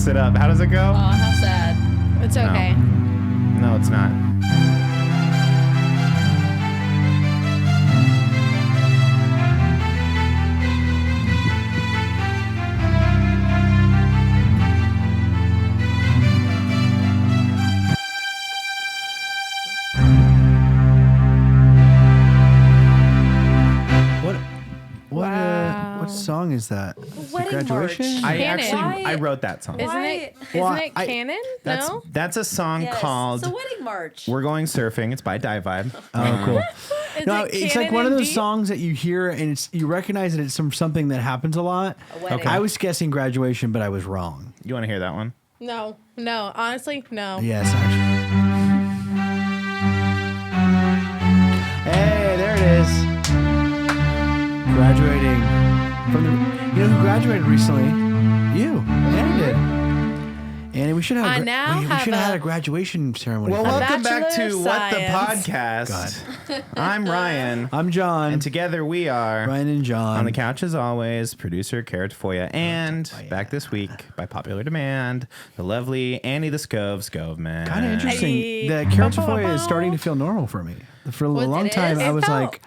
It up. How does it go? Oh, how sad. It's okay. No, it's not. What song is that? Graduation? I wrote that song. Isn't it canon? No? That's a song called It's a wedding march. We're Going Surfing. It's by Die Vibe. Oh, cool. It's like one of those D? songs that you hear and you recognize that it's from something that happens a lot. A wedding. Okay. I was guessing Graduation, but I was wrong. You want to hear that one? No. Honestly, no. Yes, actually. Hey, there it is. Graduating from the. You know who graduated recently? You. Annie did. Annie, we should have. We should have had a graduation ceremony. Well, welcome back to What the Science. Podcast. I'm Ryan. I'm John. And together we are Ryan and John. on the couch as always, producer Cara Tafolla, and back this week by popular demand, the lovely Annie the Skovmand. Kind of interesting. The Cara Tafolla is starting to feel normal for me. For a long time, I was like,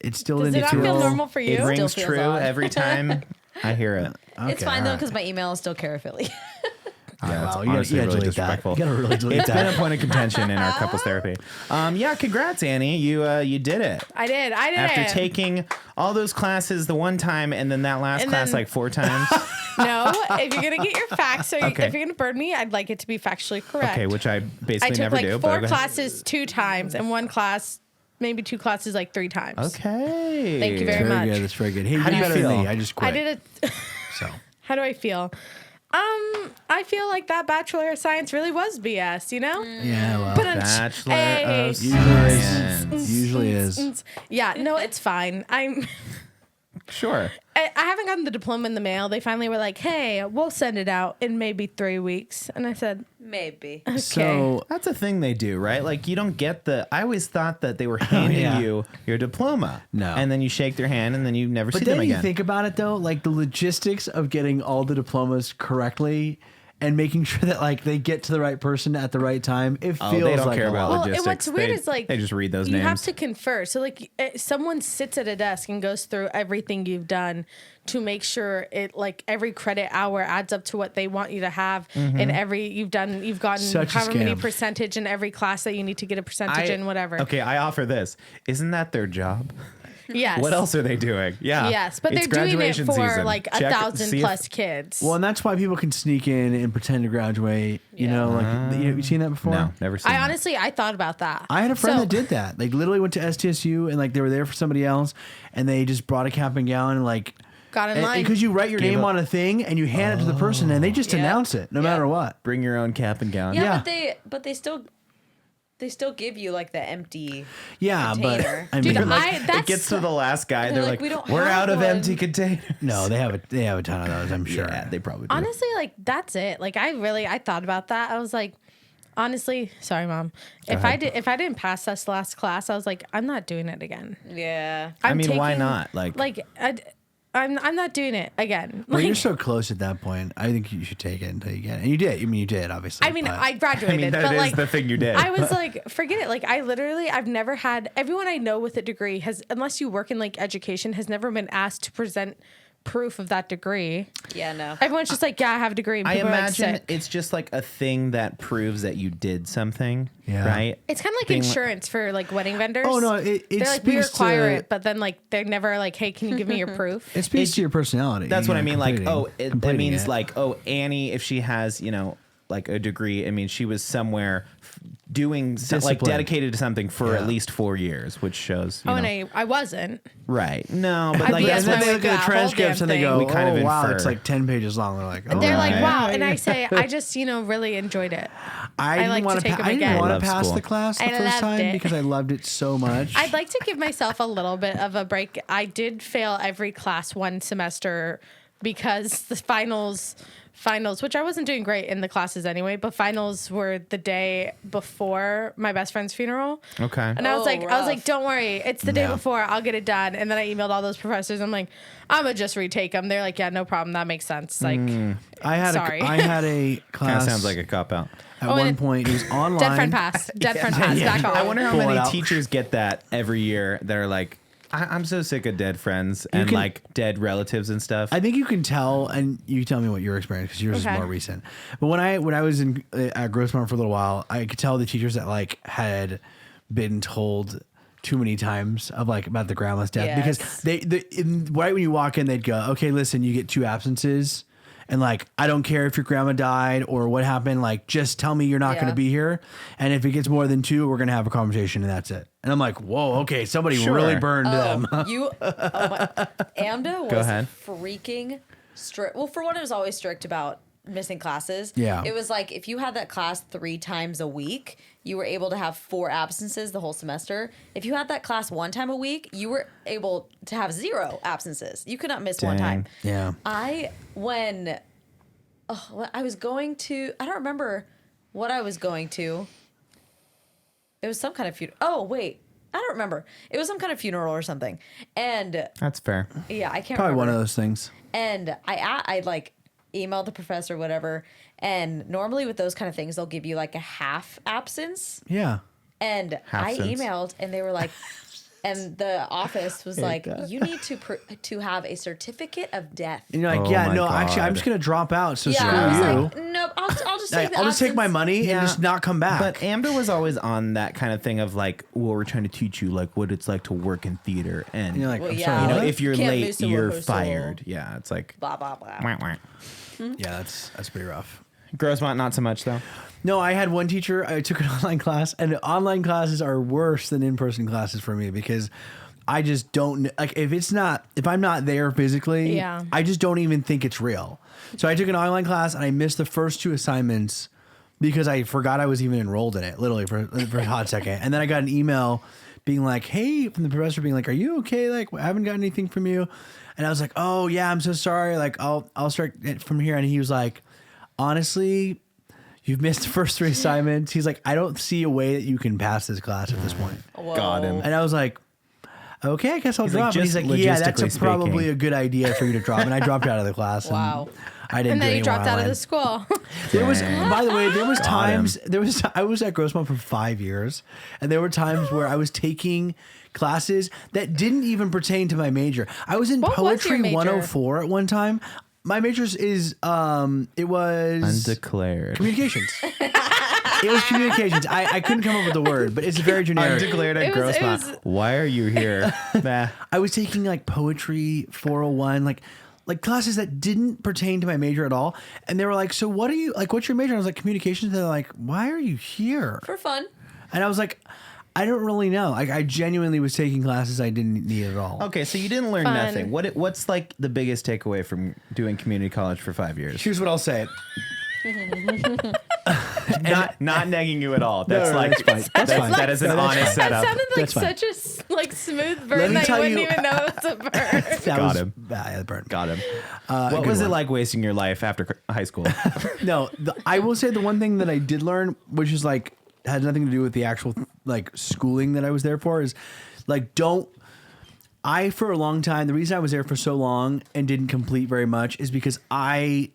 it still Does didn't it not feel normal for you? It rings feels true odd. every time I hear it. It's fine though because my email is still Cara Philly. Yeah, that's Wow, you honestly gotta really delete that. disrespectful. You gotta really delete It's that. been a point of contention in our couples therapy. Yeah, congrats, Annie. You did it. I did After it. taking all those classes the one time and then that last And class then- like 4 times. No, if you're going to get your facts, Okay. if you're going to burn me, I'd like it to be factually correct. Okay, which I basically I took never like do. 4 but classes 2 times and 1 class, maybe 2 classes like 3 times. Okay. Thank you That's very very much. good. That's very good. Hey, How do you you better than feel? me. I just quit. I did it. So. How do I feel? I feel like that Bachelor of Science really was BS, you know? Yeah, well. Bachelor of Science. Usually is. Yeah, no, it's fine. Sure. I haven't gotten the diploma in the mail. They finally were like, hey, we'll send it out in maybe 3 weeks. And I said, Maybe. okay. So That's a thing they do, right? Like you don't get I always thought that they were handing yeah. you your diploma. No. And then you shake their hand and then you never see But them then you again. think about it though, like the logistics of getting all the diplomas correctly and making sure that like they get to the right person at the right time. It feels they don't like care a about lot. Well, and logistics. what's weird They- is like they just read those you names. have to confer. So like someone sits at a desk and goes through everything you've done to make sure it like every credit hour adds up to what they want you to have in every you've gotten Such a however many scam. percentage in every class that you need to get a percentage in, whatever. Okay, I offer this. Isn't that their job? Yes. What else are they doing? Yeah. Yes, but It's they're doing it graduation for season. like Check- 1,000 see if- plus kids. Well, and that's why people can sneak in and pretend to graduate. You know, like you seen that before? No, never seen I that. honestly, I thought about that. I had a friend So- that did that. Like literally went to STSU and like they were there for somebody else and they just brought a cap and gown and like Got in line. because you write your Gave name up. on a thing and you hand it to the person and they just Yeah. announce it no Yeah. matter what. Bring your own cap and gown. Yeah, Yeah. but they still give you like the empty. Yeah, Container. but I Dude, mean, that's It gets to the last guy. They're like, like, "We don't we're have out of one." empty containers. no, they have a ton of those. I'm sure. Yeah, they probably do. honestly, like that's it. Like I thought about that. I was like, honestly, sorry, mom. If I didn't pass this last class, I was like, I'm not doing it again. Yeah. I mean, why taking- not? Like I'm not doing it again. Well, Like, you're so close at that point. I think you should take it until you get it. And you did. I mean, you did, obviously. I mean, but- I graduated, I mean, that but is like the thing you did. I was like, forget it. Like I've never had everyone I know with a degree has, unless you work in like education, has never been asked to present proof of that degree. Yeah, no. Everyone's just like, yeah, I have a degree. And I people are, like, imagine sick. it's just like a thing that proves that you did something, Yeah. right? It's kind of like Being- insurance for like wedding vendors. Oh no, it They're like, we speaks require to, it, but then like they're never like, hey, can you give me your proof? It speaks to your personality. That's what I mean. Like, it completing means it. like, oh, Annie, if she has, like a degree, I mean, she was somewhere doing like Discipline. dedicated to something for Yeah. at least 4 years, which shows. You Oh, know, and I wasn't. right? No, but I like BS that's my And then what they way look through at that the whole transcripts and they damn go, thing. We kind of "Oh wow, infer. it's like 10 pages long." They're like, "Oh, They're like, Right. wow. And I say, I just, really enjoyed it. I like didn't to want take to. them I didn't again. want I love to pass school. the class the I first loved time it. because I loved it so much. I'd like to give myself a little bit of a break. I did fail every class one semester because the finals, which I wasn't doing great in the classes anyway, but finals were the day before my best friend's funeral. Okay. And I was like, rough. don't worry, it's the day Yeah. before. I'll get it done. And then I emailed all those professors. I'm like, I'm gonna just retake them. They're like, yeah, no problem. That makes sense. Like, I had sorry. I had a Kind class. of sounds like a cop out. At Oh, one and point, it was online. dead friend pass. Dead friend pass. Back off. I wonder how Pull it many out. teachers get that every year that are like, I'm so sick of dead friends and can- like dead relatives and stuff. I think you can tell, and you tell me what your experience because yours Okay. is more recent. But when I was in at Grossmont for a little while, I could tell the teachers that like had been told too many times of like about the grandma's death Yes. because right when you walk in, they'd go, "Okay, listen, you get 2 absences." And like, I don't care if your grandma died or what happened. Like, just tell me you're not going Yeah. to be here. And if it gets more than 2, we're going to have a conversation, and that's it. And I'm like, whoa, okay, somebody Sure. really burned them. AMDA was ahead. freaking strict. Well, for one, it was always strict about missing classes. Yeah. It was like if you had that class 3 times a week, you were able to have 4 absences the whole semester. If you had that class 1 time a week, you were able to have 0 absences. You could not miss 1 time. Yeah. When I was going to, I don't remember what I was going to. It was some kind of funeral. Oh, wait. I don't remember. It was some kind of funeral or something. And That's fair. yeah, I can't Probably remember. one of those things. And I like emailed the professor, whatever. And normally with those kind of things, they'll give you like a half absence. Yeah. And I Half-cents. emailed, and they were like, and the office was like, you need to have a certificate of death. And you're like, Oh yeah, my no, actually, I'm God. just going to drop out. So Yeah, I was screw you. like, nope, I'll just Like, take the I'll just take my absence. money and Yeah. just not come back. But AMDA was always on that kind of thing of like, well, we're trying to teach you like what it's like to work in theater, and you're like, Well, I'm yeah. sorry. you know, what? if you're Can't late, miss a you're rehearsal. fired. Yeah, it's like, Blah, blah, blah. wah, wah. Yeah, that's pretty rough. Grossmont, not so much though. No, I had one teacher. I took an online class, and online classes are worse than in-person classes for me because I just don't like if I'm not there physically. Yeah. I just don't even think it's real. So I took an online class and I missed the first 2 assignments because I forgot I was even enrolled in it, literally for a hot second. And then I got an email being like, "Hey," from the professor being like, "Are you okay? Like, I haven't got anything from you." And I was like, "Oh yeah, I'm so sorry. Like, I'll start it from here." And he was like, "Honestly, you've missed the first 3 assignments." He's like, "I don't see a way that you can pass this class at this point." Whoa. Got him. And I was like, "Okay, I guess I'll He's drop." like, And he's just like, "Yeah, that's logistically probably speaking. a good idea for you to drop." And I dropped out of the class. and Wow. I didn't And do then any you more dropped out of online. the school. There was, Dang. by the way, there was Got times I was at Grossmont for 5 years, and there were times where I was taking classes that didn't even pertain to my major. I was in What was your Poetry major? 104 at one time. My major's is it was Undeclared. communications. It was communications. I couldn't come up with the word, but it's very generic. Undeclared at It was- it Grossmont. was- Why are you here? Nah. I was taking like poetry 401, like classes that didn't pertain to my major at all. And they were like, "So what are you like? What's your major?" And I was like, "Communications." And they're like, "Why are you here?" For fun. And I was like, "I don't really know." Like, I genuinely was taking classes I didn't need at all. Okay, so you didn't learn Fun. nothing. What's like the biggest takeaway from doing community college for 5 years? Here's what I'll say. Not negging you at all. That's no, like that's fine. That's fine. that is an That's honest fine. That setup. sounded like That's fine. such a smooth Let burn me that you tell wouldn't you- even know it's a burn. That Got was, him. Yeah, that burned. Got him. A What good was it one. like wasting your life after high school? No, I will say the one thing that I did learn, which is like had nothing to do with the actual like schooling that I was there for, is like for a long time, the reason I was there for so long and didn't complete very much is because I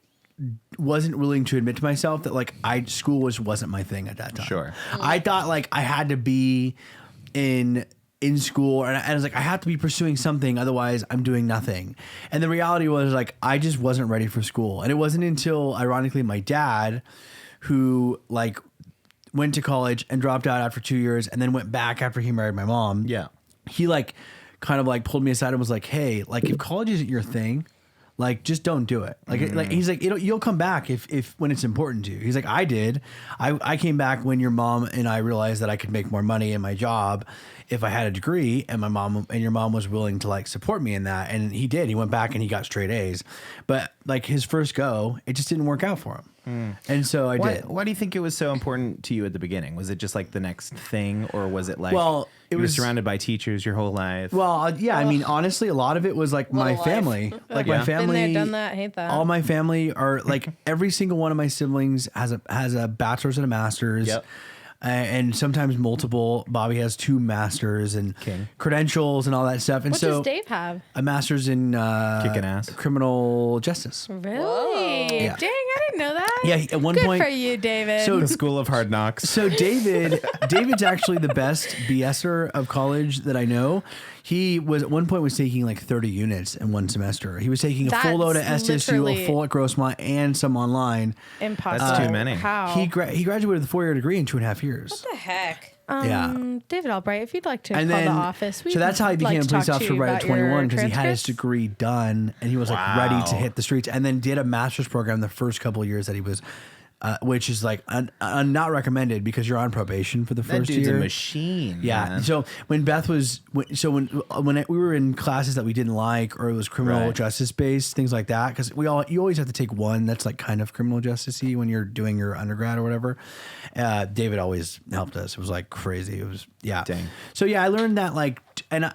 wasn't willing to admit to myself that like school wasn't my thing at that time. Sure. I thought like I had to be in in school, and I was like, I have to be pursuing something, otherwise I'm doing nothing. And the reality was like, I just wasn't ready for school. And it wasn't until, ironically, my dad, who like went to college and dropped out after 2 years and then went back after he married my mom. Yeah. He like kind of like pulled me aside and was like, hey, like if college isn't your thing, like just don't do it. Like, like he's like, you'll come back if when it's important to you. He's like, I did. I came back when your mom and I realized that I could make more money in my job if I had a degree, and my mom and your mom was willing to like support me in that. And he did. He went back and he got straight A's. But like his first go, it just didn't work out for him. And so I did. Why do you think it was so important to you at the beginning? Was it just like the next thing, or was it like, Well, it you were was surrounded by teachers your whole life? Well, yeah, I mean, honestly, a lot of it was like my life. family. Like my Yeah. family, Been there, done that, hate that. all my family are like every single one of my siblings has a bachelor's and a master's. Yep. And sometimes multiple. Bobby has 2 masters and King. credentials and all that stuff. And What so does Dave have? a master's in Kicking ass. criminal justice. Really? Yeah. Dang, I didn't know that. Yeah, at one Good point. for you, David. So The School of Hard Knocks. So David's actually the best BSer of college that I know. He was at one point was taking like 30 units in one semester. He was taking a full load at That's SDSU, literally a full at Grossmont, and some online. Impossible. That's too many. How? He graduated with a 4-year degree in 2.5 years. What the heck? Yeah. David Albright, if you'd like to And call then, the office, so that's how he became a police officer right at 21, because he had his degree done and he was like ready to hit the streets, and then did a master's program the first couple of years that he was, which is like not recommended because you're on probation for the That first dude's year. a machine. Yeah. man. So when Beth was, when we were in classes that we didn't like, or it was criminal Right. justice based, things like that, because you always have to take one that's like kind of criminal justice-y when you're doing your undergrad or whatever. David always helped us. It was like crazy. It was Dang. So yeah, I learned that like,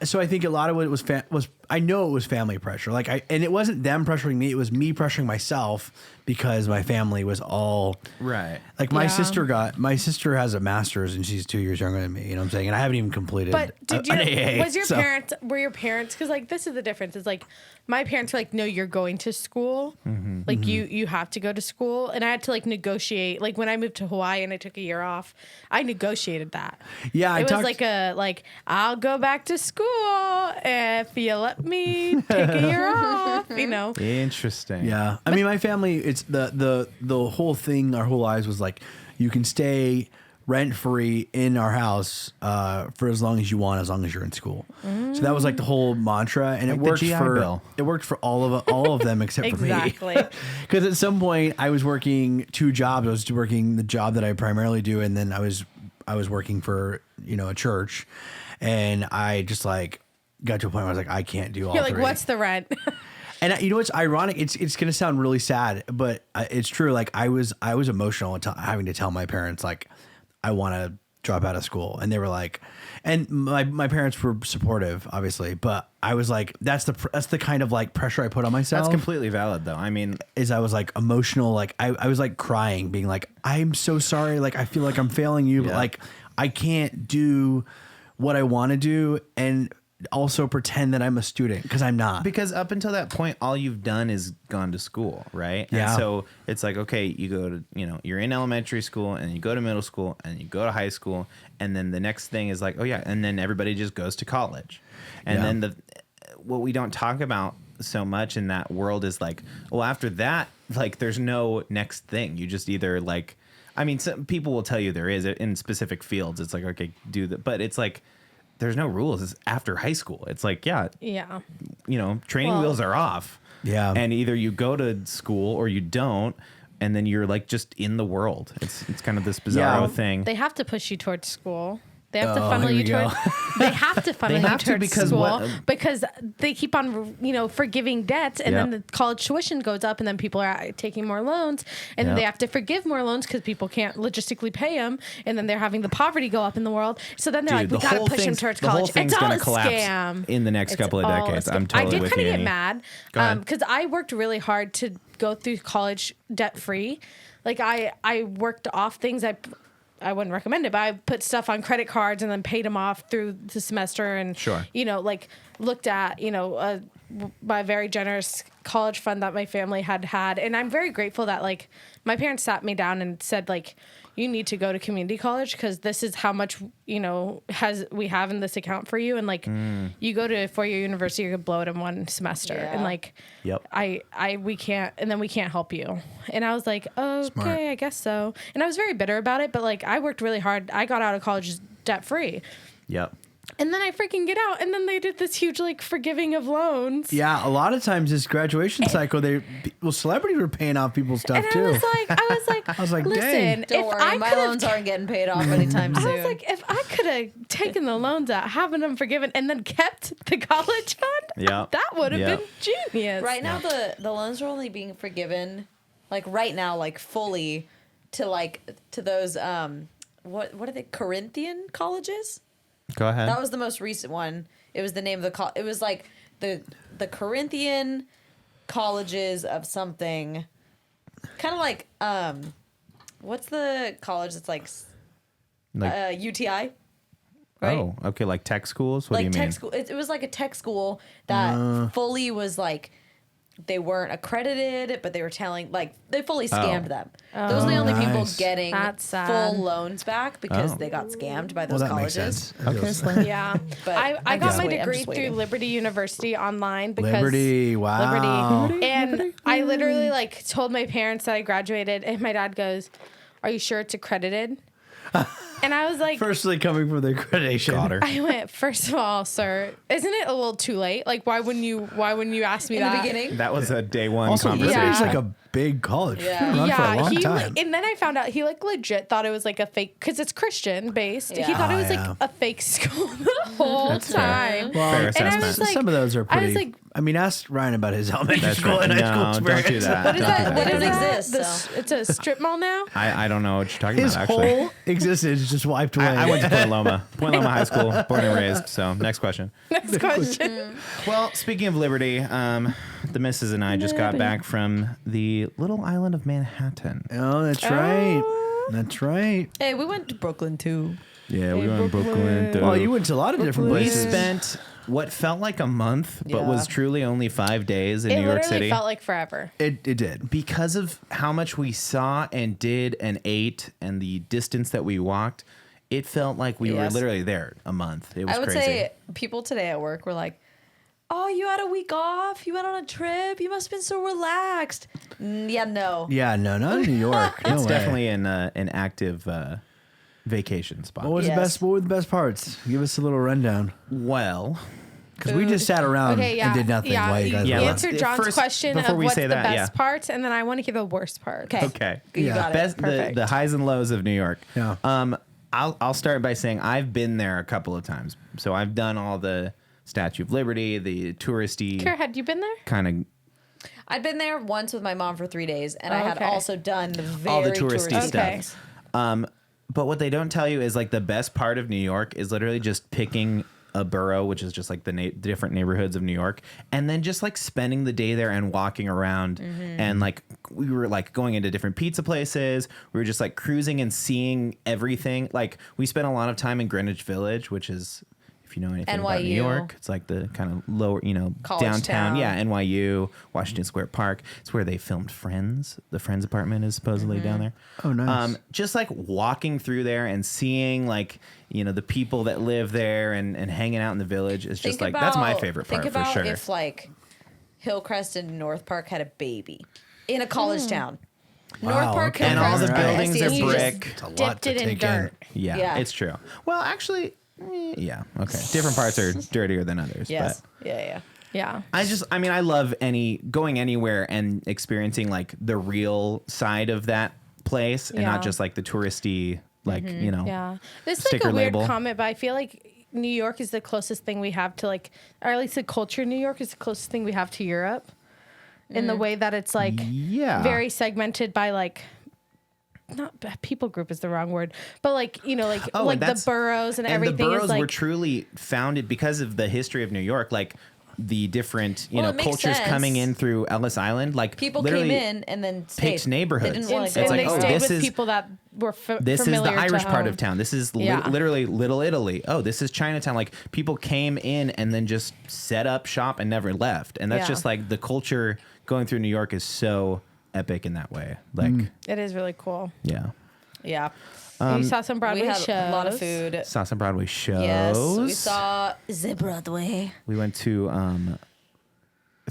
so I think a lot of it was I know it was family pressure. Like and it wasn't them pressuring me. It was me pressuring myself because my family was all Right. like my Yeah. sister has a master's and she's 2 years younger than me. You know what I'm saying? And I haven't even completed. But did you? an AA, Was your so- parents? Were your parents? Because like this is the difference. It's like my parents were like, no, you're going to school. Like you have to go to school, and I had to like negotiate. Like when I moved to Hawaii and I took a year off, I negotiated that. Yeah, it was like I'll go back to school if you let me take a year off. You know. Interesting. Yeah, I mean, my family. It's the whole thing. Our whole lives was like, you can stay rent free in our house for as long as you want, as long as you're in school. So that was like the whole mantra, and Like it the worked GI for Bill. it worked for all of them except Exactly. for me. Because at some point I was working 2 jobs. I was working the job that I primarily do, and then I was working for a church, and I just like got to a point where I was like, I can't do all You're like, 3. what's the rent? And you know what's ironic? It's gonna sound really sad, but it's true. Like I was emotional having to tell my parents like I want to drop out of school, and they were like, and my parents were supportive, obviously, but I was like, that's the kind of like pressure I put on myself. That's completely valid, though. I mean, Is I was like emotional, like I was like crying, being like, I'm so sorry, like I feel like I'm failing you, but Yeah. like I can't do what I want to do, and also pretend that I'm a student because I'm not. because up until that point, all you've done is gone to school, right? Yeah. And so it's like, okay, you go to, you're in elementary school, and you go to middle school, and you go to high school, and then the next thing is like, oh yeah, and then everybody just goes to college, and Yeah. then what we don't talk about so much in that world is like, well, after that, like, there's no next thing. You just either like, I mean, some people will tell you there is in specific fields. It's like, okay, do that, but it's like, there's no rules. It's after high school. It's like, yeah, Yeah. training Well- wheels are off. Yeah. And either you go to school or you don't, and then you're like just in the world. It's kind of this bizarro Yeah. thing. They have to push you towards school. They have to Oh, funnel here you we go. towards. They have to funnel They you have to towards because school what- because they keep on forgiving debts, and then Yeah. the college tuition goes up, and then people are taking more loans, and then Yeah. they have to forgive more loans because people can't logistically pay them, and then they're having the poverty go up in the world. So then they're Dude, like, we gotta push them towards the whole college. thing's It's all gonna a collapse scam in the next It's couple of all a decades. scam. I'm totally I did with kind you, of get Annie. mad Go ahead. because I worked really hard to go through college debt free. Like I worked off things I wouldn't recommend it, but I put stuff on credit cards and then paid them off through the semester. And, Sure. like looked at, my very generous college fund that my family had. And I'm very grateful that like my parents sat me down and said like, you need to go to community college because this is how much, we have in this account for you. And like, you go to a 4-year university, you could blow it in one semester. Yeah. And like, Yep. we can't help you. And I was like, okay, Smart. I guess so. And I was very bitter about it, but like, I worked really hard. I got out of college debt free. Yep. And then I freaking get out, and then they did this huge like forgiving of loans. Yeah, a lot of times this graduation cycle, celebrities were paying off people's stuff And too. I was like, listen, dang. Don't if worry, I my could loans aren't getting paid off anytime soon. I was like, if I could have taken the loans out, having them forgiven, and then kept the college fund, Yeah. that would have Yeah. been genius. right now, the loans are only being forgiven, like right now, like fully to those what are they, Corinthian colleges? Go ahead. That was the most recent one. It was the name of the it was like the Corinthian colleges of something, kind of like what's the college that's like UTI? Right? Oh, okay. Like tech schools? What do you Like tech mean? school. It was like a tech school that fully was like, they weren't accredited, but they were telling, like, they fully scammed them. Those are the only people nice. getting That's sad. full loans back because Oh. they got scammed by Well, those that makes colleges. sense. Okay, Slim. Yeah, But I I'm got just my wait- I'm degree just through waiting. Liberty University online because Liberty, wow. Liberty. And I literally like told my parents that I graduated, and my dad goes, "Are you sure it's accredited?" And I was like, Firstly, coming from the accreditation. Got her. I went, first of all, sir, isn't it a little too late? Like, why wouldn't you ask me In the that? beginning. That was a day one Also, conversation. Liberty's like a big college. Yeah. It's been around for a long time. And then I found out he like legit thought it was like a fake, because it's Christian based. He Yeah. thought it was yeah. like a fake school the whole time. Well, Fair And I assessment. was like, some of those are I pretty. was like, ask Ryan about his elementary That's school right. and high school No, experience. don't do that. what is Don't do that? that. What It is doesn't that? exist, so. It's a strip mall now. I don't know what you're talking His about, actually. whole existence just wiped away. I went to Point Loma. Point Loma High School, born and raised. So, next question. Next question. Well, speaking of Liberty, the missus and I just got back from the little island of Manhattan. Oh, that's right. That's right. Hey, we went to Brooklyn too. Yeah, we Hey, went to Brooklyn. Brooklyn. too. Well, you went to a lot of different We places. spent what felt like a month, but Yeah. was truly only 5 days in It New York literally City. felt like forever. It did. Because of how much we saw and did and ate and the distance that we walked, it felt like we were Yes. literally there a month. It was I would crazy. say people today at work were like, "Oh, you had a week off? You went on a trip? You must have been so relaxed." Yeah, no. Yeah, no, not in New York. No It's way. definitely an active vacation spot. What was Yes. the best? What were the best parts? Give us a little rundown. Well, Because we just sat around Okay, yeah. and did nothing Yeah, while you guys Yeah, were. let's- answer John's first, question before of we what's say the that, best yeah. parts, and then I want to hear the worst part. okay. You Yeah. got it. Best Perfect. the highs and lows of New York. Yeah. I'll start by saying I've been there a couple of times. So I've done all the Statue of Liberty, the touristy Kara, had you been there? kind of I'd been there once with my mom for 3 days, and I had Okay. also done the very all the touristy touristy stuff. Okay. But what they don't tell you is like the best part of New York is literally just picking a borough, which is just like the different neighborhoods of New York, and then just like spending the day there and walking around. And like we were like going into different pizza places. We were just like cruising and seeing everything. Like we spent a lot of time in Greenwich Village, which is, if you know anything about New NYU. York, it's like the kind of lower, College downtown. town. Yeah, NYU, Washington Square Park. It's where they filmed Friends. The Friends apartment is supposedly down there. Oh, nice. Just like walking through there and seeing like, the people that live there and hanging out in the village is just like, that's my favorite part Think for about sure. if like Hillcrest and North Park had a baby in a college town. North Wow, Park, okay. And all the Hillcrest, buildings are SDSU. brick. It's a lot Dipped to it in take dirt. Yeah, Yeah. it's true. Well, actually, yeah, okay. Different parts are dirtier than others. Yes. But Yeah. Yeah. I love going anywhere and experiencing like the real side of that place and Yeah. not just like the touristy, like, Yeah. This is like sticker a weird label. comment, but I feel like New York is the closest thing we have to like, or at least the culture in New York is the closest thing we have to Europe in the way that it's like Yeah. very segmented by like, not people group is the wrong word, but like, like Oh, like and the that's- boroughs and and everything the boroughs is like, were truly founded because of the history of New York, like the different Well, it makes cultures sense. coming in through Ellis Island. Like People literally came in and then stayed. picked neighborhoods. They didn't want and, to and go like, they oh, stayed this with is- people that were This is familiar the to Irish part home. of town. This is Yeah. literally Little Italy. Oh, this is Chinatown. Like people came in and then just set up shop and never left. And that's Yeah. just like the culture going through New York is so epic in that way. Like, It is really cool. yeah. Yeah. We saw some Broadway We had shows. a lot of food. Saw some Broadway shows. Yes, we saw the Broadway. We went to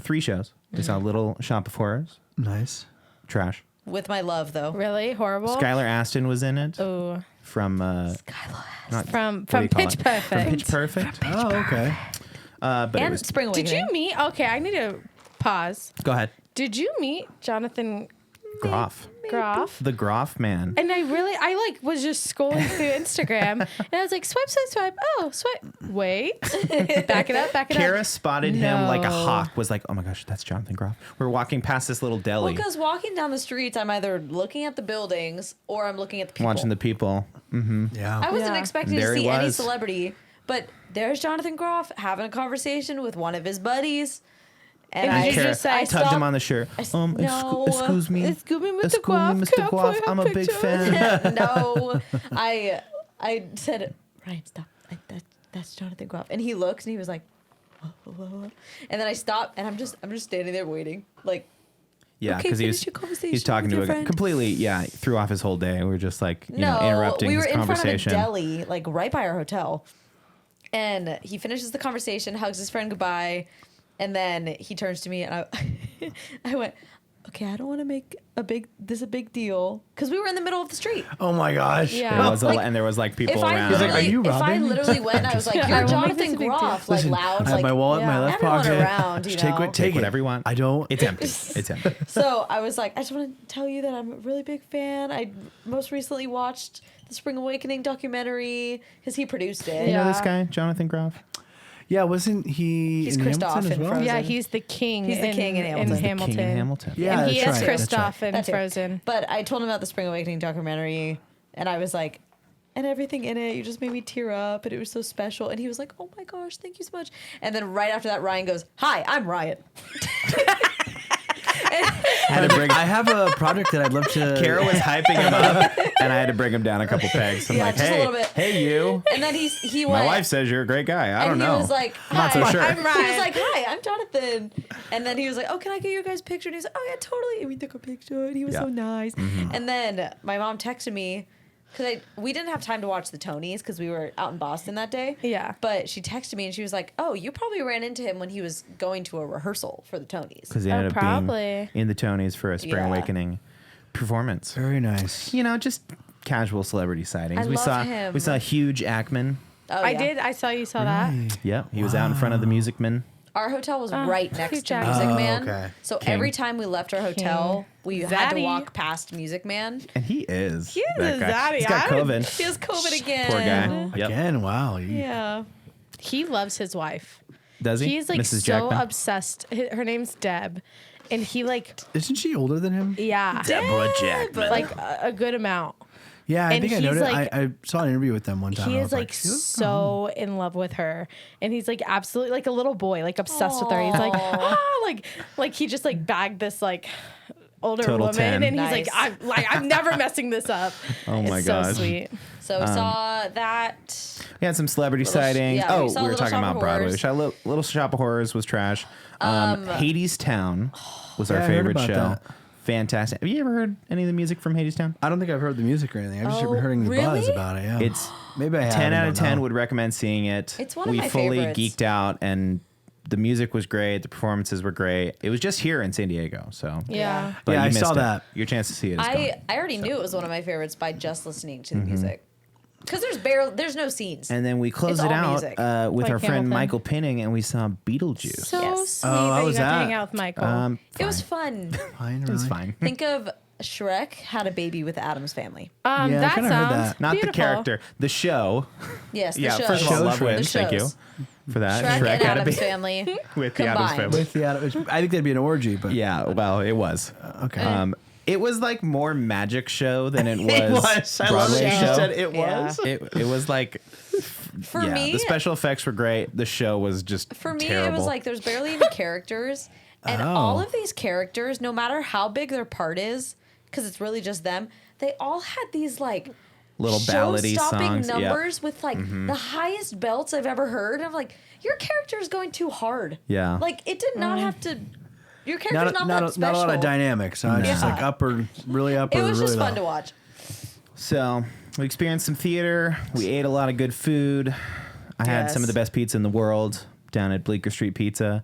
3 shows. We saw Little Shop of Horrors. Nice. Trash. With my love, though. Really horrible. Skylar Aston was in it. Ooh. From not From what do you call Pitch it? Perfect. From Pitch Perfect. Oh, okay. But it And was, Spring Did Awakening. you meet? Okay, I need to pause. go ahead. Did you meet Jonathan Groff. Groff? The Groff man. And I was just scrolling through Instagram and I was like, swipe, swipe, swipe. Oh, swipe. Wait. Back it up, back it Kara up. spotted him like a No. hawk, was like, oh my gosh, that's Jonathan Groff. We're walking past this little Well, deli, because walking down the streets, I'm either looking at the buildings or I'm looking at the people. watching the people. Yeah. I wasn't Yeah. expecting There to he see any was. celebrity, but there's Jonathan Groff having a conversation with one of his buddies. And And I, did you Kara just say- I tugged him stopped- on the shirt. no. Excuse me. Excuse me, Mr. Excuse me, Groff. Mr. Can I Groff. put I'm a your big picture? fan. No, I said, Ryan, stop. That's Jonathan Groff. And he looks and he was like, whoa, whoa, whoa. And then I stopped and I'm just standing there waiting. Like, Yeah, Okay, because finish your conversation he's talking with to your a friend. completely, threw off his whole day. We're just like, no, interrupting we were his in front of a conversation. deli, like right by our hotel. And he finishes the conversation, hugs his friend goodbye, and then he turns to me and I went, okay, I don't want to make a big deal because we were in the middle of the street. Oh my gosh. Yeah. There was Like, and there was like people If I around. He's like, "Are you if I robbing?" literally went, I was like, I "You're won't make Jonathan this a big deal. Groff," like Listen, loud, I have like my wallet in my yeah. left Everyone pocket. around, you Just take know. what, take whatever you want. I don't. It's empty. It's empty. So I was like, I just want to tell you that I'm a really big fan. I most recently watched the Spring Awakening documentary because he produced it. You know this Yeah. guy, Jonathan Groff? Yeah, wasn't he He's in Christoph Hamilton as in well? Frozen. Yeah, he's the king. He's the king in Hamilton. He's the Hamilton. king in Hamilton. Yeah, And he that's is right. That's Kristoff right. in That too. Frozen. But I told him about the Spring Awakening documentary, and I was like, and everything in it, you just made me tear up, and it was so special. And he was like, oh my gosh, thank you so much. And then right after that, Ryan goes, hi, I'm Ryan. Had to bring I have a project that I'd love to. Kara was hyping him up, and I had to bring him down a couple pegs. I'm Yeah, like, just a hey, little bit. hey, you. And then he My went. wife says you're a great guy. I don't and know. he was like, I'm not so "Hi, sure." I'm Ryan. He was like, hi, I'm Jonathan. And then he was like, oh, can I get your guys' picture? And he was like, oh, yeah, totally. And we took a picture, and he was Yeah. so nice. And then my mom texted me, because we didn't have time to watch the Tonys, because we were out in Boston that day. Yeah. But she texted me, and she was like, oh, you probably ran into him when he was going to a rehearsal for the Tonys. Because he ended up probably. being in the Tonys for a Spring Yeah. Awakening performance. Very nice. Just casual celebrity sightings. I we love saw him. we saw Hugh Jackman. Oh, I yeah. did. I saw you saw that. Yep, he was out in front of the Music Man. Our hotel was right Hugh next to Jackman. Music Oh, Man. okay. So King. every time we left our hotel, we had to Zaddy. walk past Music Man. And he is. He is that a guy. zaddy. He's got I would- COVID. He has COVID again. Poor guy. Yep. Again, wow. Yeah. He loves his wife. Does he? He's like Mrs. so Jackman? obsessed. Her name's Deb, and he Isn't she older than him? yeah, Deborah Jackman. like a good amount. Yeah, I And think I he's noticed. like- I saw an interview with them one time. He and I is was like she looks- so in love with her, and he's like absolutely like a little boy, like obsessed with her. He's like like he just like bagged this like older Total woman, 10. and he's Nice. I'm never messing this up. Oh my it's so gosh. sweet. So we saw that. We had some celebrity sightings. yeah, we Oh, saw we were Little talking Shop about of Broadway. Horrors. We shot Little Shop of Horrors was trash. Hades Town was Yeah, our I heard favorite about show. that. Fantastic. Have you ever heard any of the music from Hades Town? I don't think I've heard the music or anything. I've just Oh, been hearing the buzz really? about it. Yeah, It's maybe I have. 10 out of 10 Know. would recommend seeing it. It's one of we my fully favorites. geeked out, and the music was great. The performances were great. It was just here in San Diego, so Yeah. But Yeah, you I missed saw it. that. Your chance to see it is gone. I already knew it was one of my favorites by just listening to the music. Because there's no scenes. And then we closed It's it all out music. with Like our friend Hamilton. Michael Pinning, and we saw Beetlejuice. So Yes. sweet Oh, how that you was got to that? hang out with Michael. It was fun. Fine, It was really? fine. Think of Shrek had a baby with Adam's family. Yeah, I that kinda heard sounds that. Not beautiful. the character, the show. Yes, the Yeah, shows. first of all, Shows. love The wins. Thank you shows. for that. Shrek and had a Adam's baby family. with the Adams combined. family. With the I think that'd be an orgy, but Yeah, well, it was. okay. It was like more magic show than it was, I love Broadway it. show. You said it Yeah. was. It was like For yeah, me, the special effects were great. The show was just For me, terrible. it was like there's barely any characters, and Oh. all of these characters, no matter how big their part is, because it's really just them, they all had these like Little ballady show-stopping songs. numbers with like the highest belts I've ever heard. I'm like, your character is going too hard. Yeah. Like it did not have to. Your character's not that special. Not a lot of dynamics. It's just like really up or It was really just low. fun to watch. So we experienced some theater. We ate a lot of good food. I had some of the best pizza in the world down at Bleecker Street Pizza.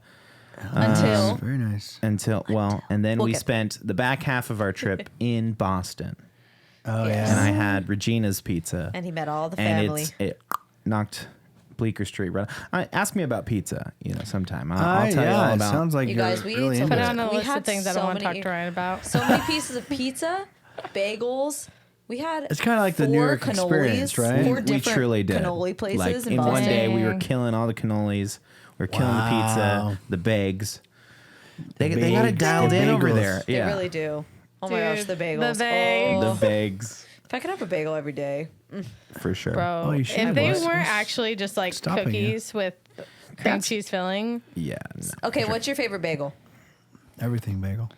Until Very nice. And then We'll we get- spent the back half of our trip in Boston. Oh Yes. And yeah. I had Regina's Pizza. and he met all the And family. it knocked Bleecker Street right. Ask me about pizza, sometime. I'll tell you all about. Sounds like You you're guys, we really ate into Put it some- on a We list had of things I don't so want to talk many- to Ryan about. So many pieces of pizza, bagels. We had It's kinda like the New four York experience, right? Four We different truly did. cannoli places Like in in Boston. one day, we were killing all the cannolis. We were killing the Wow. pizza, the bags. They got it Bags, dialed the in over bagels. there. They Yeah, really do. Oh my gosh, Dude, the bagels. the bags. the Oh, bags if I could have a bagel every day. for sure. Bro, Oh, you should. if they What's- weren't what's actually just like stopping you? cookies with cream cheese filling. Yeah. No. Okay, what's your favorite bagel? everything bagel.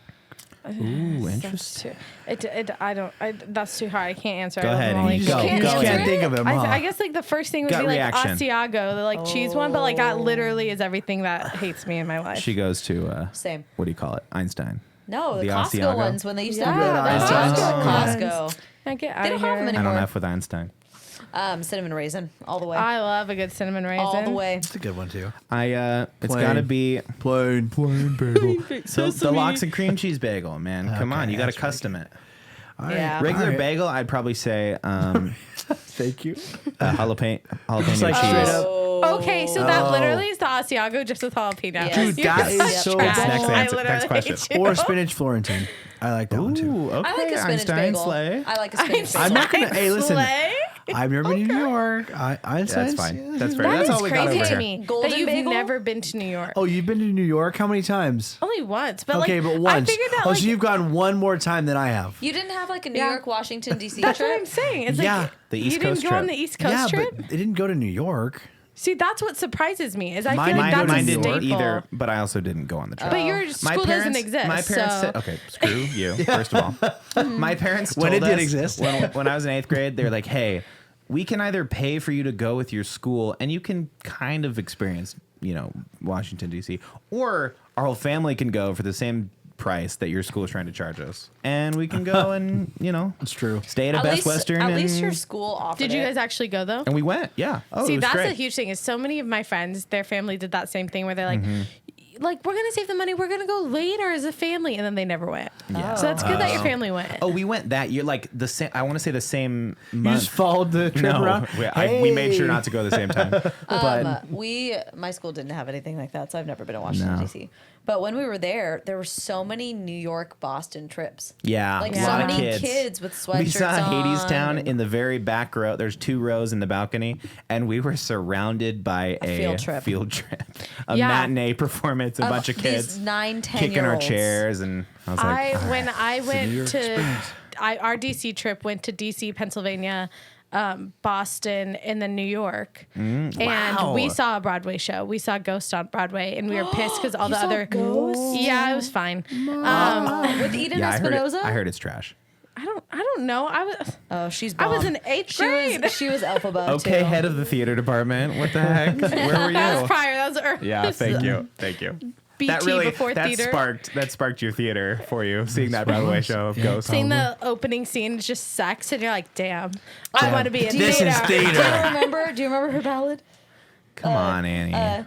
Ooh, That's interesting. too, that's too hard. I can't answer. Go I don't ahead, know, Amy. like, Go. can't You answer can't it? think of it, huh? I guess like the first thing would Gut be like reaction. Asiago, the like cheese one, but like that literally is everything that hates me in my life. She goes to Same. what do you call it? Einstein. No, the The Costco Asiago? ones when they used to Yeah, have the the Costco Costco. I get out They of don't have them here. I don't anymore. F with Einstein. Cinnamon raisin, all the way. I love a good cinnamon raisin. all the way. It's a good one too. It's Plain. got to be Plain bagel. so the lox and cream cheese bagel, man. Come on, Okay, you got to that's really custom it. Yeah. Regular All right. bagel, I'd probably say Thank you. jalapeno Just like cheese. straight up. Okay, so that literally is the Asiago just with jalapeno. Yes. Dude, You're that is such so trash. Next answer- I next literally question. hate you. Or spinach Florentine. I like that one too. Ooh, okay. I like a spinach Einstein bagel. slay. I like a spinach bagel. I'm not gonna. Hey, listen. Slay? I've never been to New York. That's fine. That's fair. That That's is all we got crazy over to here. me Golden that you've bagel? never been to New York. Oh, you've been to New York? How many times? Only once, but Okay, like but once. I figured that Oh, like so you've gone one more time than I have. You didn't have like a New Yeah. York, Washington, D.C. that's trip? what I'm saying. It's Yeah, like the East you didn't Coast go on trip. the East Coast Yeah, trip. but it didn't go to New York. See, that's what surprises me. Is I Mine feel like didn't that's go a to New didn't staple. either, but I also didn't go on the trip. But your school doesn't exist. My parents so. said, okay, screw you, first of all. My parents told When it did us exist. when I was in 8th grade, they were like, hey, we can either pay for you to go with your school and you can kind of experience, Washington, D.C., or our whole family can go for the same price that your school is trying to charge us. And we can go and, It's true. stay at a At Best least, Western. at and, least your school offered Did you it. guys actually go though? and we went, yeah. Oh, See, it was that's great. a huge thing. Is so many of my friends, their family did that same thing where they're like, like we're gonna save the money, we're gonna go later as a family, and then they never went. Yeah. So that's good that your family went. Oh, we went that year, like the same. I want to say the same You month. just followed the trip no, around. we made sure not to go the same time. But My school didn't have anything like that, so I've never been to Washington, No. D.C. But when we were there were so many New York, Boston trips. yeah, Like a so lot of many kids. with sweatshirts We saw Hades on Town and- in the very back row. There's 2 rows in the balcony, and we were surrounded by a field trip. a Yeah. matinee performance, a bunch of these kids 9, 10 kicking our year olds. chairs, and I was like, all right. When I New went York to experience. our DC trip went to DC, Pennsylvania, Boston, and then New York. wow. And we saw a Broadway show. We saw Ghost on Broadway, and we were pissed because all You the saw other Ghost? Yeah, it was fine. With Eden yeah, Espinosa? I heard it's trash. I don't know. Oh, she's I was bomb. in 8th She grade. was Elphaba Okay, too. head of the theater department. What the heck? Where were That was you? prior. That was early. Yeah, thank you. BT before theater. sparked your theater for you, seeing that Broadway show of Ghost. Seeing the opening scene is just sex, and you're like, damn, I want to be in This theater. is theater. Do you remember her ballad? Come on, Annie.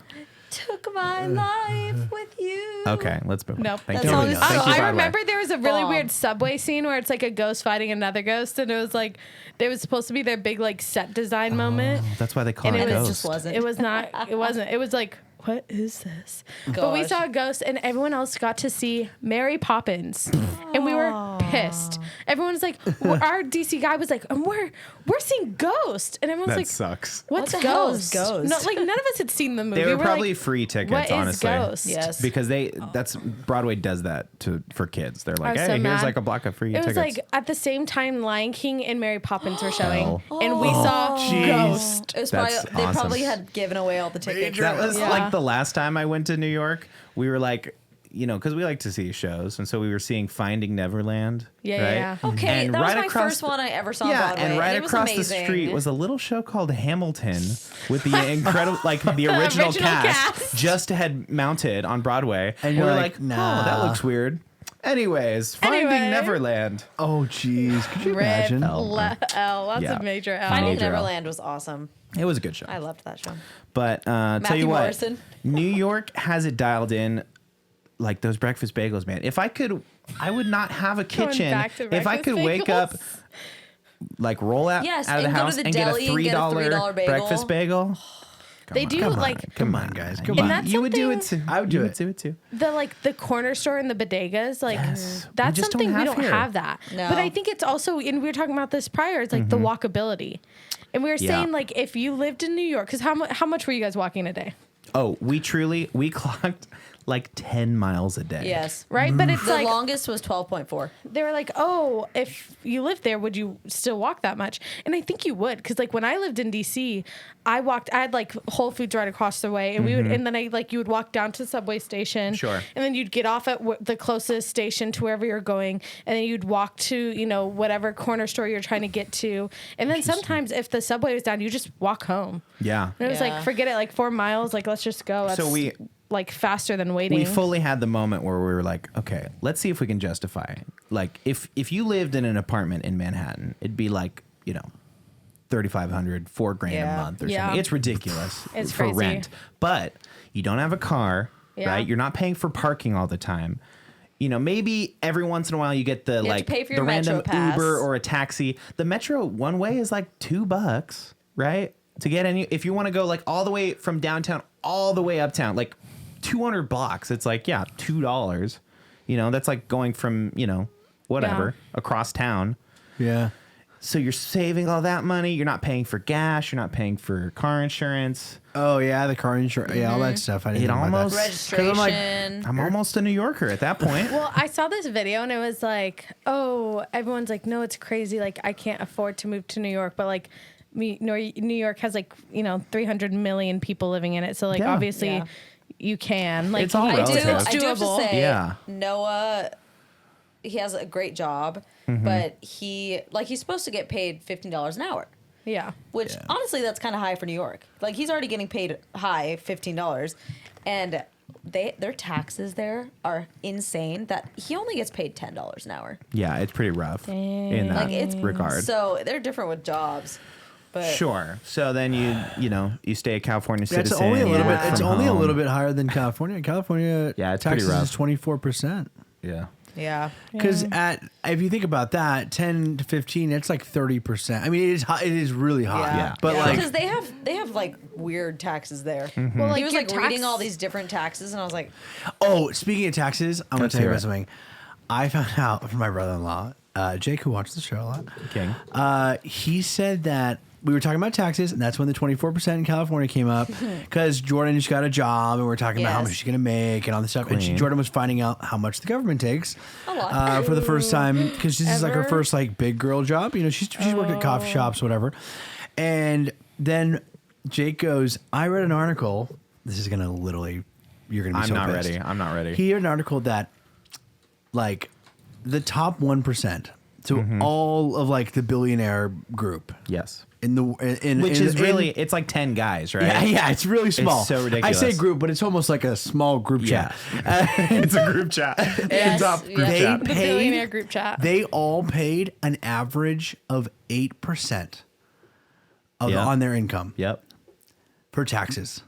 Took my life with you. Okay, let's move on. Nope. Thank That you. song is- Thank you, I Broadway. remember there was a really Bomb. weird subway scene where it's like a ghost fighting another ghost, and it was like there was supposed to be their big like set design moment. That's why they call And it it Ghost. just wasn't. It was not. It wasn't. It was like, what is this? But we Gosh. saw a ghost, and everyone else got to see Mary Poppins, and we were pissed. Everyone was like, our DC guy was like, we're seeing Ghost, and everyone's That like, sucks. what's What the hell is Ghost? Ghost? No, like none of us had seen the movie. They were We're probably like, free tickets, what is honestly. Ghost? Yes. Because that's Broadway does that for kids. They're I like, was hey, so here's mad. like a block of free It tickets. was like at the same time Lion King and Mary Poppins were showing, Oh. and we saw jeez. Ghost. It was probably, That's they awesome. probably had given away all the tickets. that was Yeah. like the last time I went to New York. We were like, because we like to see shows, and so we were seeing Finding Neverland. Yeah, right? yeah. Okay, And that was right my across first one I ever saw on Yeah, Broadway. and right it was across the amazing. street was a little show called Hamilton with the incredible, like the original, Original cast. just had mounted on Broadway. And we're you're like, like, nah. oh, that looks weird. Anyways, Finding Anyway. Neverland. Oh, jeez. Could you Rip imagine? L. That's Yeah. a major L. Finding Major L. Neverland was awesome. It was a good show. I loved that show. But tell Matthew you what, Morrison. New York has it dialed in, like those breakfast bagels, man. If I could, I would not have a Going kitchen. back to If I breakfast could wake up, bagels. like roll out, Yes, out of the and go to house the and get a deli and get a $3 bagel. breakfast bagel. They do Come on, like come on, guys. Come And on. that's You would do it something- too. I would do You it. would do it too. the corner store and the bodegas, like Yes. We that's just don't something we have don't here. have that. No. But I think it's also, and we were talking about this prior, it's like the walkability. And we were Yeah. saying like if you lived in New York, because how much were you guys walking a day? Oh, we clocked like 10 miles a day. Yes. Right? But it's The like longest was 12.4. they were like, oh, if you lived there, would you still walk that much? And I think you would, because like when I lived in DC, I had like Whole Foods right across the way, and we would, and then you would walk down to the subway station, Sure. and then you'd get off at the closest station to wherever you're going, and then you'd walk to whatever corner store you're trying to get to, and then sometimes if the subway was down, you just walk home. Yeah. And it was Yeah. like, forget it, like 4 miles, like let's just go. That's So we- like faster than waiting. We fully had the moment where we were like, okay, let's see if we can justify it. Like, if you lived in an apartment in Manhattan, it'd be like, $3,500, $4,000 Yeah. a month or Yeah. something. It's ridiculous It's for crazy. rent. But you don't have a car, Yeah. right? You're not paying for parking all the time. Maybe every once in a while you get the have to pay for your the random Metro pass. Uber or a taxi. The Metro one way is like $2, right? To get any, if you want to go like all the way from downtown all the way uptown, like 200 blocks, it's like, yeah, $2. That's like going from, whatever, across town. Yeah. So you're saving all that money. You're not paying for gas. You're not paying for car insurance. Oh, yeah, the car insurance. Yeah, all that stuff. I didn't It think about almost- that. 'Cause I'm like, Registration. I'm almost a New Yorker at that point. Well, I saw this video and it was like, oh, everyone's like, no, it's crazy. Like, I can't afford to move to New York, but like, New York has like 300 million people living in it, so like Yeah. obviously Yeah. you can. Like, It's all I do. relative. It's I do have to doable. say, Yeah. Noah, he has a great job, but he's supposed to get paid $15 an hour, Yeah. which Yeah. honestly, that's kind of high for New York. Like he's already getting paid high, $15, and their taxes there are insane. That he only gets paid $10 an hour. Yeah, it's pretty rough in that Like it's regard. So they're different with jobs, but Sure. So then you stay a California That's citizen. only a little Yeah. bit. It's from only a home. little bit higher than California. California, Yeah, it's pretty taxes rough. is 24%. Yeah. yeah. Because if you think about that, 10 to 15, it's like 30%. I mean, it is high, it is really high. Yeah. But Yeah, like, because they have like weird taxes there. Well, like He was your like reading tax- all these different taxes, and I was like, oh, speaking of taxes, I'm gonna Let's tell you hear about it. something. I found out from my brother-in-law, Jake, who watches the show a lot. King. He said that we were talking about taxes, and that's when the 24% in California came up because Jordan just got a job, and we are talking about how Yes. much she's going to make and all this stuff. And Queen. Jordan was finding out how much the government takes A lot. for the first time because this is like her Ever? first like big girl job. She's worked at coffee shops, whatever. And then Jake goes, "I read an article. This is going to literally, you're going to be I'm so not pissed. ready. I'm not ready. He read an article that like the top 1%, so all of like the billionaire group Yes. in the Which is really, it's like 10 guys, right? yeah, it's really small. so I ridiculous. say group, but it's almost like a small group Yeah. chat. It's a group chat. Yes, Top group yes. chat. The billionaire group chat. They all paid an average of 8% Yeah. on their income Yep. for taxes.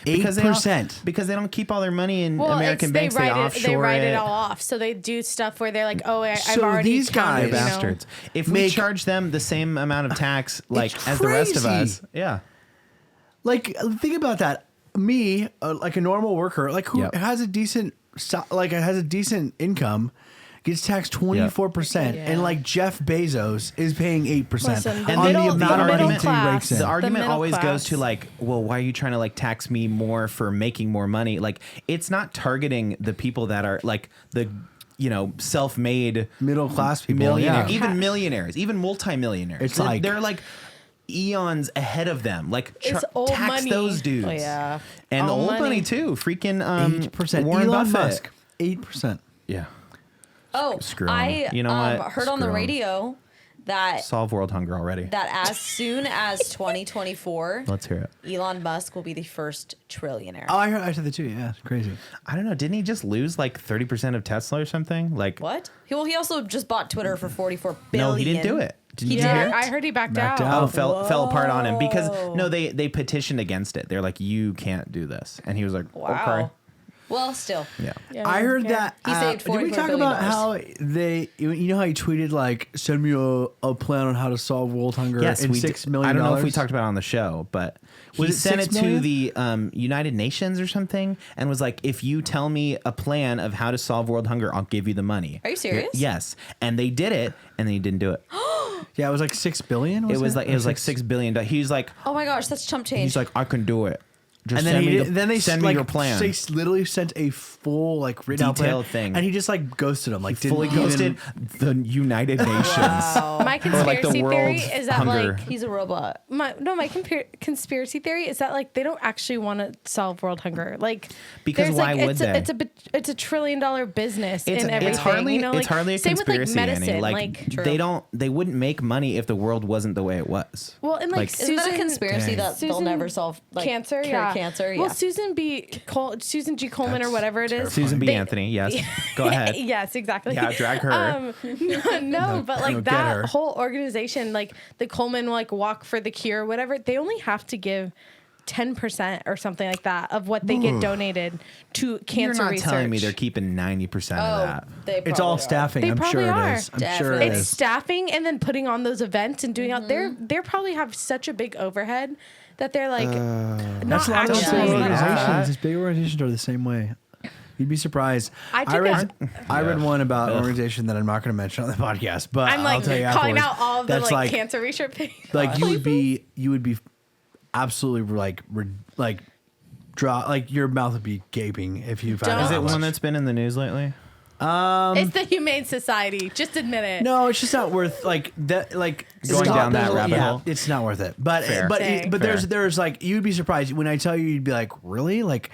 Because 8%. Because they don't keep all their money in American banks. They offshore they write it all off. So they do stuff where they're like, oh, I've So already these counted, guys- you know. Bastards. If we Make- charge them the same amount of tax, like It's as the rest of crazy. us, yeah. Like, think about that. Me, like a normal worker, like who Yep. has a decent, has a decent income, gets taxed 24%, and like Jeff Bezos is paying 8% Listen, the on middle- the the amount of middle money he rakes in. The argument middle always class. goes to like, well, why are you trying to like tax me more for making more money? Like, it's not targeting the people that are like the self-made Middle class people, millionaires, yeah. even millionaires, even multimillionaires. It's they're, like- they're like eons ahead of them. Like It's old tax money. those dudes. Oh, yeah. And the Old old money money. too. Freaking 8%. Warren Elon Buffett. Musk. 8%. Yeah. Oh, Screw 'em. I You know what? heard on the Screw 'em. radio that Solve world hunger already. as soon as 2024, Let's hear it. Elon Musk will be the first trillionaire. Oh, I said that too. Yeah, it's crazy. I don't know. Didn't he just lose like 30% of Tesla or something? Like What? He also just bought Twitter for 44 billion. No, he didn't do it. Didn't He you did? hear? I heard he backed Backed out. out. Oh, fell apart on him because Whoa. they petitioned against it. They're like, you can't do this, and he was like, Wow. okay, Well, still. yeah. Yeah, I heard yeah. that. He saved did we $44 talk billion. about how you know how he tweeted like, send me a plan on how to solve world hunger Yes, in we $6 did. million? I don't know if we talked about it on the show, but he Was it sent it $6 to million? the United Nations or something, and was like, if you tell me a plan of how to solve world hunger, I'll give you the money. Are you serious? Yes, and they did it, and then he didn't do it. Yeah, it was like $6 billion. It was like $6 billion. He's like, Oh my gosh, that's chump change. he's like, I can do it. Just And then send me then they send like, me your plan. They literally sent a full like written out plan, Detailed thing. and he just like ghosted him. Like Fully didn't ghosted even- the United Nations. My like the conspiracy theory world's is that hunger. like He's a robot. my conspiracy theory is that like they don't actually want to solve world hunger. Like Because there's, why like, would it's they? It's $1 trillion business It's in everything. hardly you know, it's like, hardly a same conspiracy, with like medicine. Annie. Like True. they wouldn't make money if the world wasn't the way it was. well, and like, like- Isn't that a Susan- conspiracy Dang. that they'll Susan never solve like, cancer? cure Yeah, cancer? Yeah. Well, Susan G. Coleman or whatever it is. Susan B. they- Anthony, yes. Go ahead. Yes, exactly. Yeah, drag her. No, but like get that her. whole organization, like the Coleman like Walk for the Cure, whatever, they only have to give 10% or something like that of what they get donated to cancer You're not research. telling me they're keeping 90% of that. they It's all probably are. staffing. They I'm probably sure are. it is. I'm sure it Definitely. It's is. staffing and then putting on those events and doing out they're probably have such a big overhead that they're like not That's a lot of actually big Yeah. organizations. These big organizations are the same way. You'd be surprised. I read one about an organization that I'm not going to mention on the podcast, but I'm I'll like tell you calling afterwards. out all of the That's like cancer research pages. like you would be absolutely like your mouth would be gaping if you found Don't. out. Is how it much. one that's been in the news lately? It's the Humane Society. Just admit it. No, it's just not worth like that. Like Going down that there's a- rabbit yeah, hole? it's not worth it. But Fair. Dang. but there's like you'd be surprised when I tell you, you'd be like, really? Like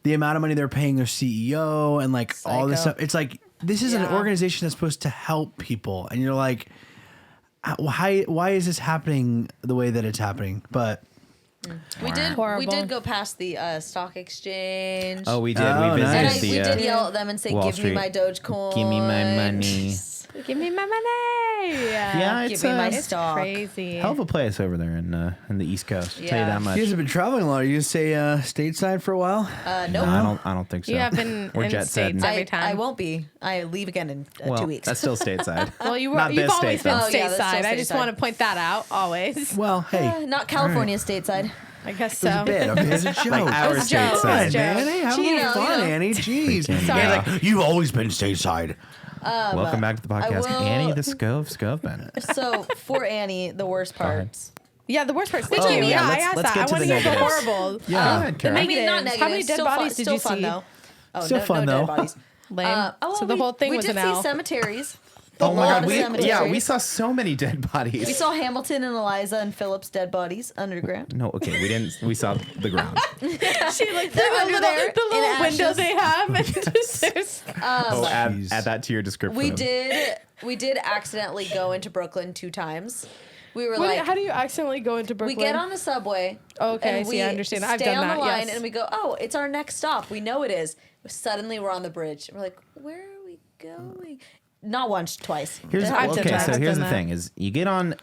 the amount of money they're paying their CEO and like all this Psycho. stuff. It's like this is an Yeah. organization that's supposed to help people, and you're like, why is this happening the way that it's happening? But We Horrible. did go past the stock exchange. Oh, we did. Oh, we and visited we the did yell at them and say, Wall "Give Street. me my Dogecoin. Give me my money. Give me my money. Yeah, Give it's me my a It's stock." crazy. hell of a place over there in the East Coast. I'll tell you Yeah. that much. you guys have been traveling a lot. Are you gonna stay stateside for a while? Nope. I don't think so. You have been We're in jet States setting. every I time. won't be. I leave again in 2 weeks. That's still stateside. Well, you've Not this always been stateside. Oh, yeah, that's stateside. still I just stateside. want to point that out always. Well, hey, Not California stateside. I guess it was so. a bit. Okay, it's a joke. Like our It's a joke. stateside. It's a Man, joke. hey, have a You little know, fun, you know. Annie. Jeez. Sorry. Yeah, like, you've always been stateside. Welcome back to the podcast, will- Annie the Skovmand. So for Annie, the worst parts. Yeah, the worst part. Oh, Thank you. yeah, Yeah, I let's asked get that. I to want the to hear the negatives. horrible. Yeah, go ahead, the Cara. I mean, not negatives. negative. How many dead still bodies did still you fun, see? Though. Oh, Still no, fun, no though. dead bodies. Lame. So the whole thing we was did an see L. cemeteries. Oh my lot god, of cemeteries. we saw so many dead bodies. We saw Hamilton and Eliza and Philip's dead bodies underground. No, okay, we didn't. We saw the ground. She like They're the under little, there the little in window ashes. they have. And just, there's, Oh, Jeez. add that to your description. We did accidentally go into Brooklyn 2 times. We were what, like, how do you accidentally go into we Brooklyn? get on the subway. Okay, and see, I understand. I've stay done on that, the line yes. and we go, oh, it's our next stop. We know it is. Suddenly we're on the bridge. We're like, where are we going? Not once, twice. Here's It I've happened done okay. that. So I've here's done the that. thing: is you get on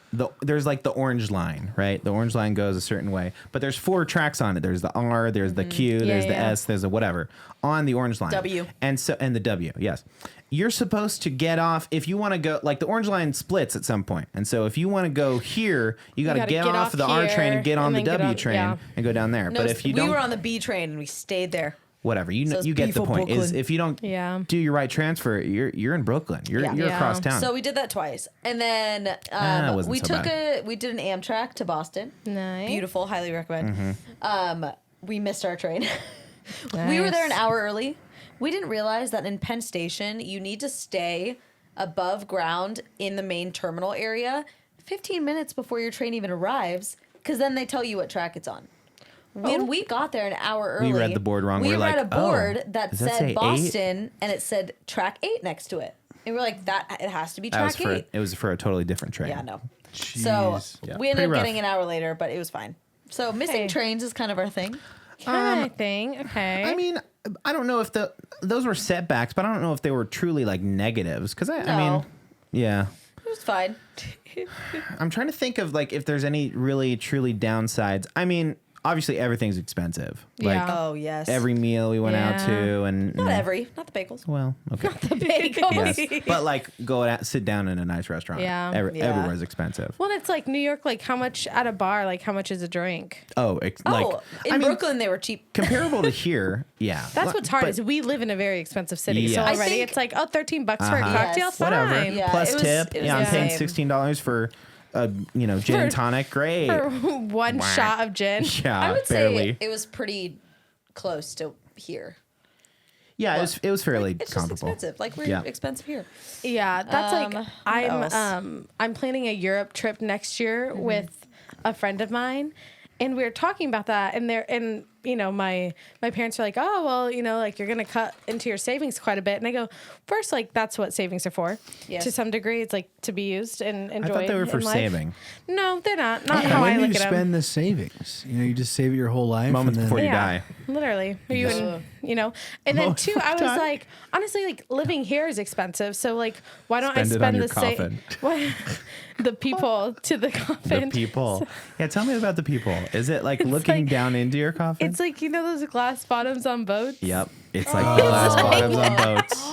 there's like the orange line, right? The orange line goes a certain way, but there's 4 tracks on it. There's the R, there's the Q, Yeah, there's the yeah. S, there's the whatever on the orange line. W. And the W. Yes, you're supposed to get off if you want to go. Like the orange line splits at some point, and so if you want to go here, you got to gotta get get off off the R train here and get on and the then get W on- train yeah. and go down there. No, but if you we don't, were on the B train and we stayed there. whatever you know, So it's you get the beautiful point. Is Brooklyn. if you don't Yeah. do your right transfer, you're in Brooklyn. You're Yeah. across town. So we did that twice, and then it wasn't we so took bad. we did an Amtrak to Boston. Nice. Beautiful, highly recommend. Mm-hmm. We missed our train. We were there an Nice. hour early. We didn't realize that in Penn Station you need to stay above ground in the main terminal area 15 minutes before your train even arrives, because then they tell you what track it's on. when we got there an hour early, We read the board wrong. We We're read like, a board oh, that does that say said 8? Boston, and it said track 8 next to it. And we're like, that it has to be track 8. It was for a totally different train. Yeah, no. Jeez. So Yeah, we ended up pretty getting rough. an hour later, but it was fine. So missing Hey. trains is kind of our thing. Kind of thing. Okay. I mean, I don't know if those were setbacks, but I don't know if they were truly like negatives. Because I mean, No. yeah. It was fine. I'm trying to think of like if there's any really truly downsides. I mean, obviously everything's expensive. Like Yeah. Oh, yes. every meal we went out Yeah. to, and Not the bagels. Well, okay. Bagels. Yes. But like go out, sit down in a nice restaurant. Yeah. Yeah. Everywhere's expensive. Well, it's like New York. Like, how much at a bar? Like, how much is a drink? Oh, In Brooklyn, they were cheap. comparable to here. Yeah. That's what's hard But- is we live in a very expensive city. So Yes. I already think- it's like, oh, $13 for a Uh-huh. cocktail. Yes. Fine. Whatever. Yeah, Plus it was- tip. it was Yeah, I'm the paying same. $16 for a gin and tonic. Great. For one Whack. shot of gin. Yeah, I would barely. say it was pretty close to here. Yeah, it was fairly It's just comparable. expensive. Like we're Yeah. expensive here. Yeah, that's what like else? I'm planning a Europe trip next year with a friend of mine, and we were talking about that, and you know my parents are like, oh well, you know, like you're gonna cut into your savings quite a bit, and I go, first, like that's what savings are for. Yes. To some degree, it's like to be used and enjoyed. I thought they were for in life. saving. No, they're not. Not how when I do look you at them. spend the savings? You know, you just save it your whole life. Moments and then, before you Yeah, die. literally. You Ugh. and you know, and then Oh, two, I was die. like, honestly, like living here is expensive. So like, why don't Spend it I on spend your the same? coffin. What the people to the The coffin? people. Yeah, tell me about the people. Is it like It's looking like- down into your coffin? It's like, you know, those glass bottoms on boats. Yep. It's like glass bottoms on boats.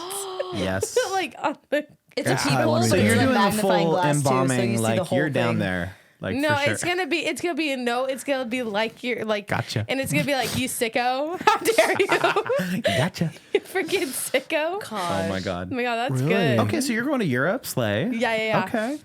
Yes. Like on the. It's That's a how I people, wanna but do So it's you're a doing the magnifying full glass embalming, too, so you see like the whole you're down thing. there. Like No, for sure. it's gonna be it's gonna be like you're like Gotcha. and it's gonna be like, you sicko, how dare you, Gotcha. you freaking sicko. Oh my god. Oh my god, that's Really? good. Okay, so you're going to Europe, Slay. Yeah. Okay.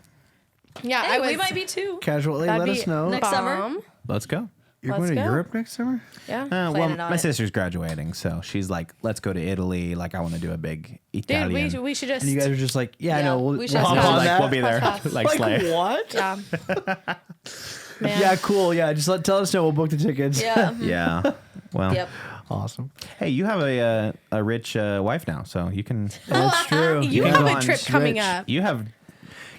Yeah, Hey, I was. we might be too. Casually, That'd let be us know. Next summer? bomb. Let's go. You're Let's going to go. Europe next summer? Yeah. Well, Planning on my it. sister's graduating, so she's like, "Let's go to Italy." Like, I want to do a big Dude, Italian. we should just. And you guys are just like, yeah, I Yeah, know. we We'll should hop just on like, that. we'll be there, like Slay. What? Yeah. Man. Yeah, cool. Yeah, just tell us know. We'll book the tickets. Yeah. Yeah. Well. Yep. Awesome. Hey, you have a rich wife now, so you can. That's true. You can have go a on trip Switch. coming up. You have.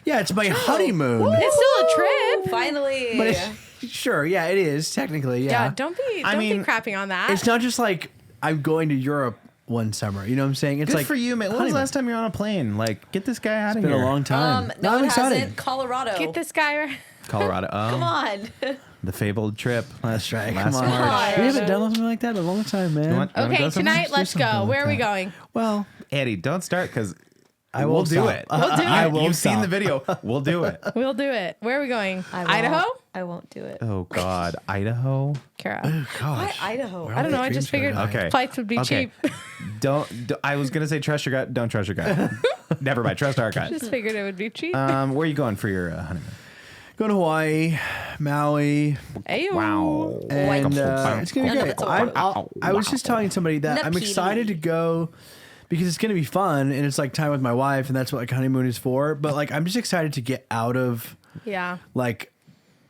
Yeah, it's my honeymoon. It's still a trip. Finally. But sure, yeah, it is technically. Yeah. Yeah, Don't be mean, crapping on that. it's not just like I'm going to Europe one summer. You know what I'm saying? It's Good like for you, man. When was the honeymoon. last time you were on a plane? Like, get this guy out of It's been here. a long time. no, I'm it excited. hasn't. Colorado. Get this guy. Colorado. Oh, Come on. the fabled trip. That's right. Last Come on. March. We haven't done something like that in a long time, man. You want to Okay, go somewhere? tonight let's something go. like Where are we that. going? Well, Eddie, don't start because I we'll won't do stop. it. We'll do I it. won't You've seen stop. the video. We'll do it. We'll do it. Where are we going? I won't. Idaho? I won't do it. Oh God, Idaho. Cara. Why gosh. Idaho? Where I don't know. I Dreams just figured go down. Okay. flights would be Okay. cheap. Don't. I was gonna say trust your gut. Don't trust your gut. Never mind. Trust our gut. Just figured it would be cheap. Where are you going for your honeymoon? Going to Hawaii, Maui, Ayo. Wow. and Wow. it's gonna be No, great. that's all. I was just telling somebody that I'm Napili. excited to go because it's gonna be fun and it's like time with my wife and that's what like honeymoon is for. But like I'm just excited to get out of Yeah. like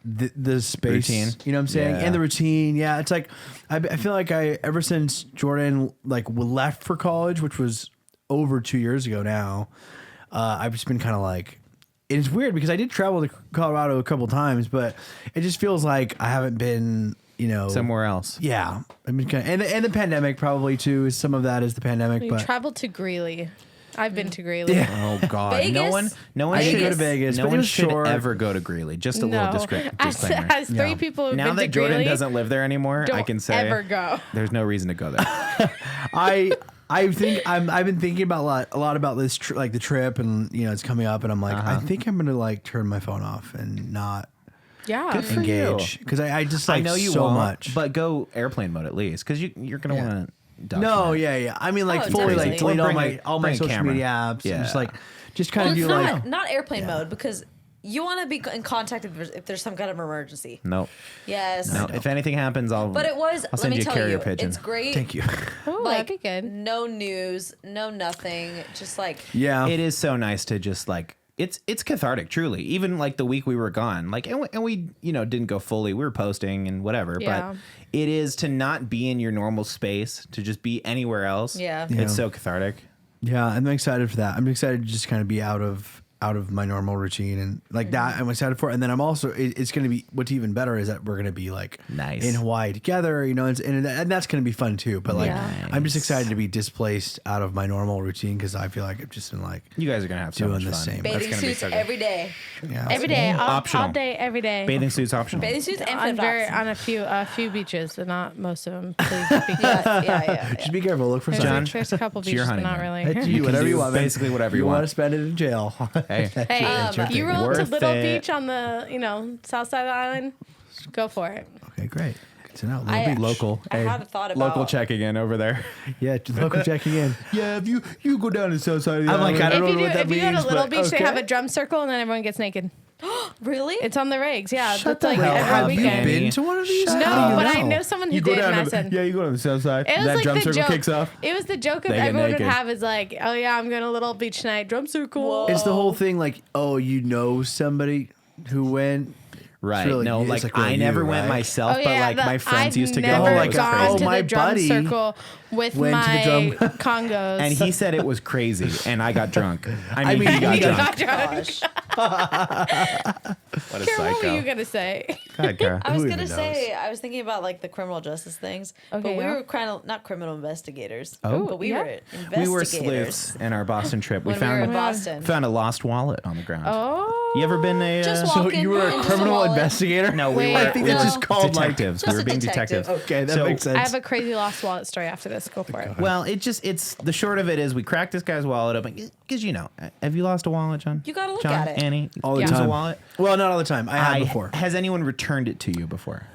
the space, Routine. you know what I'm saying, Yeah. and the routine. Yeah, it's like I feel like ever since Jordan like left for college, which was over 2 years ago now, I've just been kind of like. It's weird because I did travel to Colorado a couple times, but it just feels like I haven't been, you know, Somewhere else. Yeah, I mean, and the pandemic probably too. Some of that is the pandemic, We but traveled to Greeley. I've been to Greeley. Yeah. Oh God. Vegas? No one I did should go to Vegas, No but it one was should short. ever go to Greeley. Just a little No. disclaimer. As three Yeah. people who've Now been that to Jordan Greeley, doesn't live there anymore, don't I can say ever go. there's no reason to go there. I think I've been thinking about a lot about this like the trip, and you know it's coming up, and I'm like I think I'm gonna like turn my phone off and not Yeah. Good for you. engage because I just like I know you so won't, much. but go airplane mode at least because you're gonna Yeah. want to. No, yeah. I mean, like Oh, fully definitely. like delete Or all bring my a social camera. media apps and just Yeah. like just kind Well, of it's do not, like not airplane mode because you want to be in contact if there's some kind of emergency. No. Yes. No. If anything happens, I'll. But it was, I'll let send me you a tell carrier you, pigeon. it's great. thank you. Oh, Like, that'd be good. no news, no nothing. Just like, Yeah, It is so nice to just like it's cathartic, truly. Even like the week we were gone, like, and we didn't go fully. We were posting and whatever, Yeah. but it is to not be in your normal space, to just be anywhere else. Yeah. It's so cathartic. Yeah, I'm excited for that. I'm excited to just kind of be out of my normal routine and like that. I'm excited for it. And then I'm also it's going to be what's even better is that we're going to be like Nice. in Hawaii together, and that's going to be fun too. But like Yeah. I'm just excited to be displaced out of my normal routine because I feel like I've just been like You guys are gonna have so Doing much the fun. same. That's Bathing gonna be suits so good. every day. Every day, all Optional. day, every day. Bathing suits optional. Bathing suits and on flip-flops. a few beaches, but not most of them. Please be Yeah. just be careful. Look for There's, John, signs. there's a couple it's your beaches, but not honeymoon. really. It's you, whatever do you want. man. basically whatever you want want. to spend it in jail. Hey, Hey, your you thing. roll to Worth Little it. Beach on the south side of the island. Go for it. Okay, great. Good to know. I- local. I Hey, had thought about local checking in over there. Yeah, local checking in. Yeah, if you go down to the south side of the I'm like, I don't know what that If you go means. to Little but Beach, they okay. have a drum circle and then everyone gets naked. Really? It's on the rigs. Yeah, Shut that's like the hell every up, Have you weekend. been to one of these? No, How do you but I know someone who did, and I said, you go to the south side. it was that like drum the circle joke. kicks off. It was the joke of They get everyone would naked. have is like, oh yeah, I'm going to Little Beach tonight, drum circle. Whoa. It's the whole thing like, oh, you know somebody who went. Right. really- No, it's like like really I never you, went right? myself, Oh, but yeah, like my friends I've used to go. never Oh, It like, was gone crazy. to my the drum buddy circle with went to the my drum- congos. And he said it was crazy, and I got drunk. I mean, mean, he got He drunk. got drunk. Gosh. What a Kara, what were psycho. you gonna say? Go ahead, Cara. I was Who gonna even say, I was thinking about like the criminal justice things, Okay, but we yeah. were kind of not criminal investigators. Oh. but we Yeah. were investigators. We were sleuths in our Boston trip. We when we were in found Boston. found a lost wallet on the ground. Oh, You ever been a Just So walking you were a in just criminal wallet. investigator? No, we Wait, were. I think that's no. just called detectives. Just We were a being detective. detectives. Okay, that So- makes sense. I have a crazy lost wallet story after this. Go for it. Well, it's the short of it is we cracked this guy's wallet open because have you lost a wallet, John? You gotta look John, at it. Annie, all the lose time. a wallet. Well, not all the time. I have before. Has anyone returned it to you before?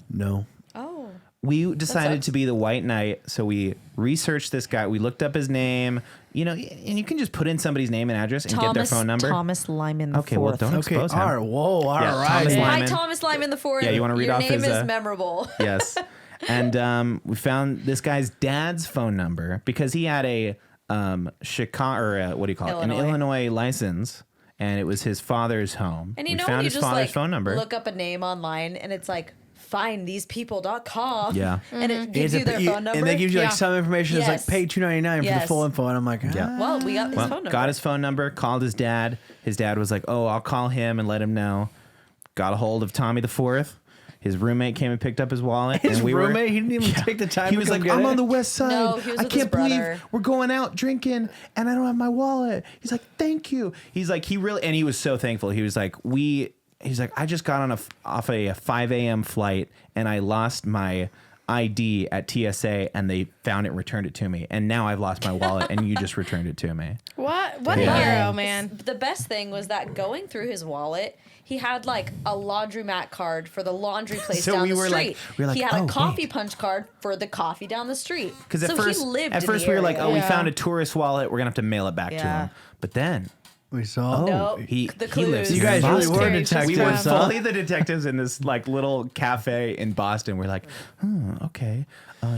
No. Oh, We decided sucks. to be the white knight, so we researched this guy. We looked up his name, and you can just put in somebody's name and address and get their phone number. Thomas Lyman. Okay, well, don't Okay. expose him. All right. Whoa. All Yeah, right. Thomas Hi, Lyman. Thomas Lyman the Fourth. Yeah, you wanna read Your off name his, is memorable. Yes. And we found this guy's dad's phone number because he had a Chicago, or what do you call it? An Illinois. Illinois license, and it was his father's home. And we you know found when you his just father's like phone number. look up a name online and it's like findthesepeople.com. Yeah. And it gives you their phone number. And they give you like Yeah. some information. It's Yes. like pay $2.99 for the Yes. full info. And I'm like, Yeah. Well, we got his phone number. Got his phone number, called his dad. His dad was like, "Oh, I'll call him and let him know." Got a hold of Tommy the Fourth. His roommate came and picked up his wallet. His and we roommate, were, he didn't even take the time He to was come like, get "I'm it. on the west side. No, he was I with his can't believe brother. we're going out drinking and I don't have my wallet." He's like, "Thank you." He's like, he was so thankful. He was like, he's like, "I just got on off a 5 a.m. flight and I lost my ID at TSA and they found it and returned it to me. And now I've lost my wallet and you just returned it to me." What Yeah. a hero, man. The best thing was that going through his wallet, he had like a laundromat card for the laundry place So down we the were street. like, he had "Oh, a coffee wait." punch card for the coffee down the street. Because at So first, he lived in the we were like, area. "Oh, we Yeah. found a tourist wallet. We're gonna have to mail it back to Yeah. him." But then, We saw. No, he the he lives. clues. You here in guys really Boston. were Scary, just We were detectives, huh? fully the detectives in this like little cafe in Boston. We're like, okay,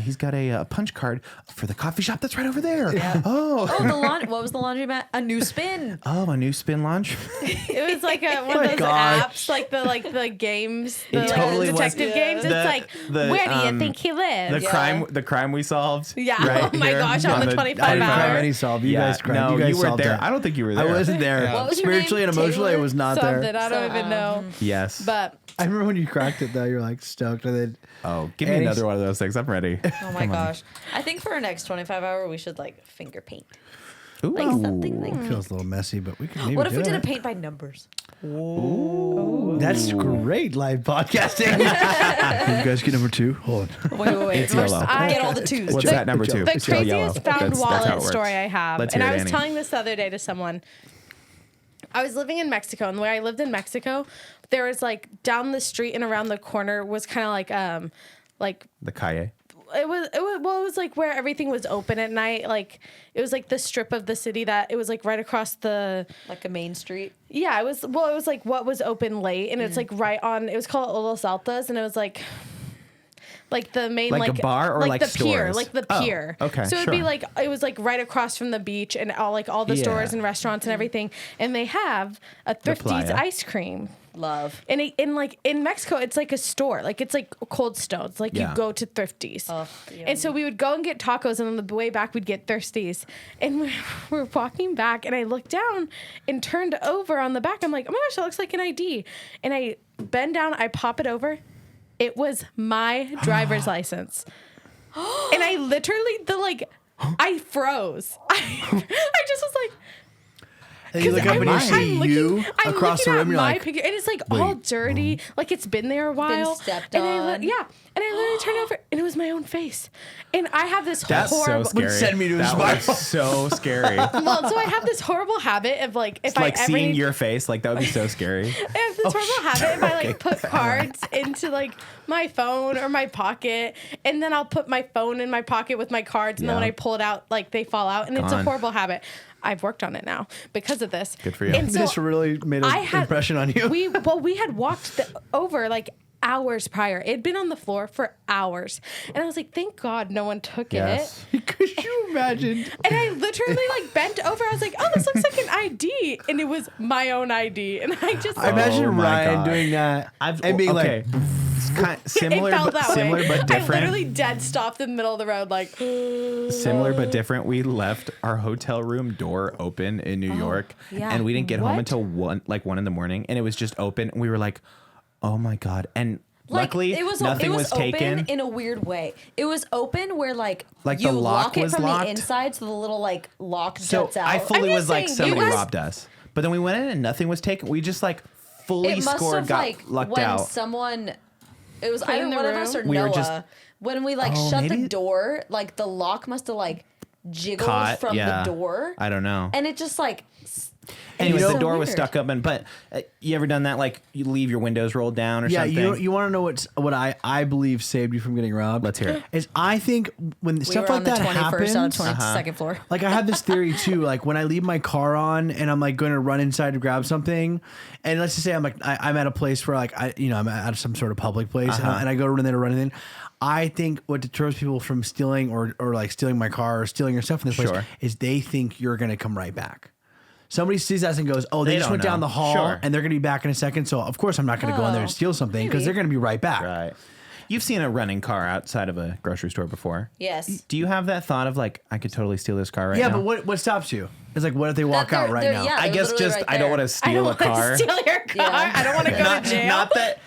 he's got a punch card for the coffee shop that's right over there. Oh, What was the laundromat? A new spin. oh, a new spin launch. It was like one my of those God. apps, like the games, the It totally was. detective games. The- It's like, the, where do you um, think he The lives? Yeah. crime we solved. Yeah. right Oh my here gosh, on the 25 I didn't hour. have any solve. You Yeah, guys cried. no, you guys weren't solved there. that. I don't think you were there. I wasn't there. What was your Spiritually name? and emotionally, I Taylor? was not Something there. I don't even know. Yes. But I remember when you cracked it though. You're like stoked, and then Oh, give me And another he's- one of those things. I'm ready. Oh my gosh. I think for our next 25 hour, we should like finger paint. Ooh. Like something like feels a little messy, but we can maybe What if do we did it. a paint by numbers? That's great live podcasting. you guys get number 2. Hold on. Wait. It's yellow. Get all the twos. What's that number 2? the It's yellow. craziest found That's how it wallet works. story I have, Let's and hear I it, was Annie. telling this the other day to someone. I was living in Mexico, and where I lived in Mexico, there was like down the street and around the corner was kind of like The calle. it was like where everything was open at night. Like it was like the strip of the city that it was like right across the Like a main street. it was like what was open late, and it's like right on. It was called Los Altos, and it was like like the main Like a bar or like the pier, stores? like the Oh, pier. okay, So it'd be sure. like it was like right across from the beach and all the Yeah. stores and restaurants and everything. And they have a Thrifty's playa. ice cream. Love. And in Mexico, it's like a store. Like it's like Cold Stones. Like Yeah. you go to Thrifty's. Oh, And so we would go and get tacos, and on the way back, we'd get Thirsties. And we're walking back, and I looked down and turned over on the back. I'm like, oh my gosh, that looks like an ID. And I bend down, I pop it over. It was my driver's license. And I literally, I froze. I just was like, And you look up and you see you I'm across the looking room. at You're my like, picture, and it's like all dirty, like it's been there a while. stepped and on. and I literally turned over, and it was my own face. And I have this That's horrible. so scary. Send me to his that Bible. was so scary. Well, so I have this horrible habit of like if Like I ever seeing need, your face, like that would be so scary. I have this horrible habit if I like put cards into like my phone or my pocket, and then I'll put my phone in my pocket with my cards, and then when Yeah. I pull it out, like they fall out, and it's a Gone. horrible habit. I've worked on it now because of this. Good for you. And so this really made I an had- impression on you. We had walked over like hours prior. It had been on the floor for hours, and I was like, "Thank God no one took Yes. Could you imagine? And I literally like bent over. I was like, "Oh, this looks like an ID," and it was my own ID. And I just I imagine Oh my Ryan God. doing that and being okay. like, It's kind it similar, felt but that way. but I different. literally dead stopped in the middle of the road, like Similar but different. We left our hotel room door open in New York, yeah. and we didn't get home What? until 1 in the morning, and it was just open. And we were like, "Oh my God!" And luckily, nothing was open taken. in a weird way. It was open where like Like, you the lock lock it was from locked? the inside, so the little like lock So juts out. I fully I'm was just like, saying, you somebody guys- robbed us. But then we went in and nothing was taken. We just like fully it must scored, have got like lucked when out. someone. It was Cleaned either the one of room? us or We were Noah. just- When we like Oh, shut maybe- the door, like the lock must have like jiggled Caught, from yeah. the door, I don't know. and it just like. Anyways, it's the so door was weird. stuck open. But you ever done that? Like you leave your windows rolled down or yeah, something? you want to know what I believe saved you from getting robbed? Let's hear it. Is I think when We stuff were like on the that 21st out of happens, 22nd floor. like I have this theory too. Like when I leave my car on and I'm like going to run inside to grab something, and let's just say I'm at a place where like I'm at some sort of public place and I go run there to run in. I think what deters people from stealing or like stealing my car or stealing your stuff in this place Sure. is they think you're going to come right back. Somebody sees us and goes, "Oh, they They just don't went down know. the hall Sure. and they're going to be back in a second." So of course I'm not going to go in there and steal something because maybe. they're going to be right back. Right. You've seen a running car outside of a grocery store before. Yes. Do you have that thought of like, I could totally steal this car right Yeah, now? but what stops you? It's like, what if they walk they're- out right they're- now? yeah. I They're guess literally just right I don't there. want to I steal don't a want car. to steal your car. Yeah. I don't want to go not, to jail. not that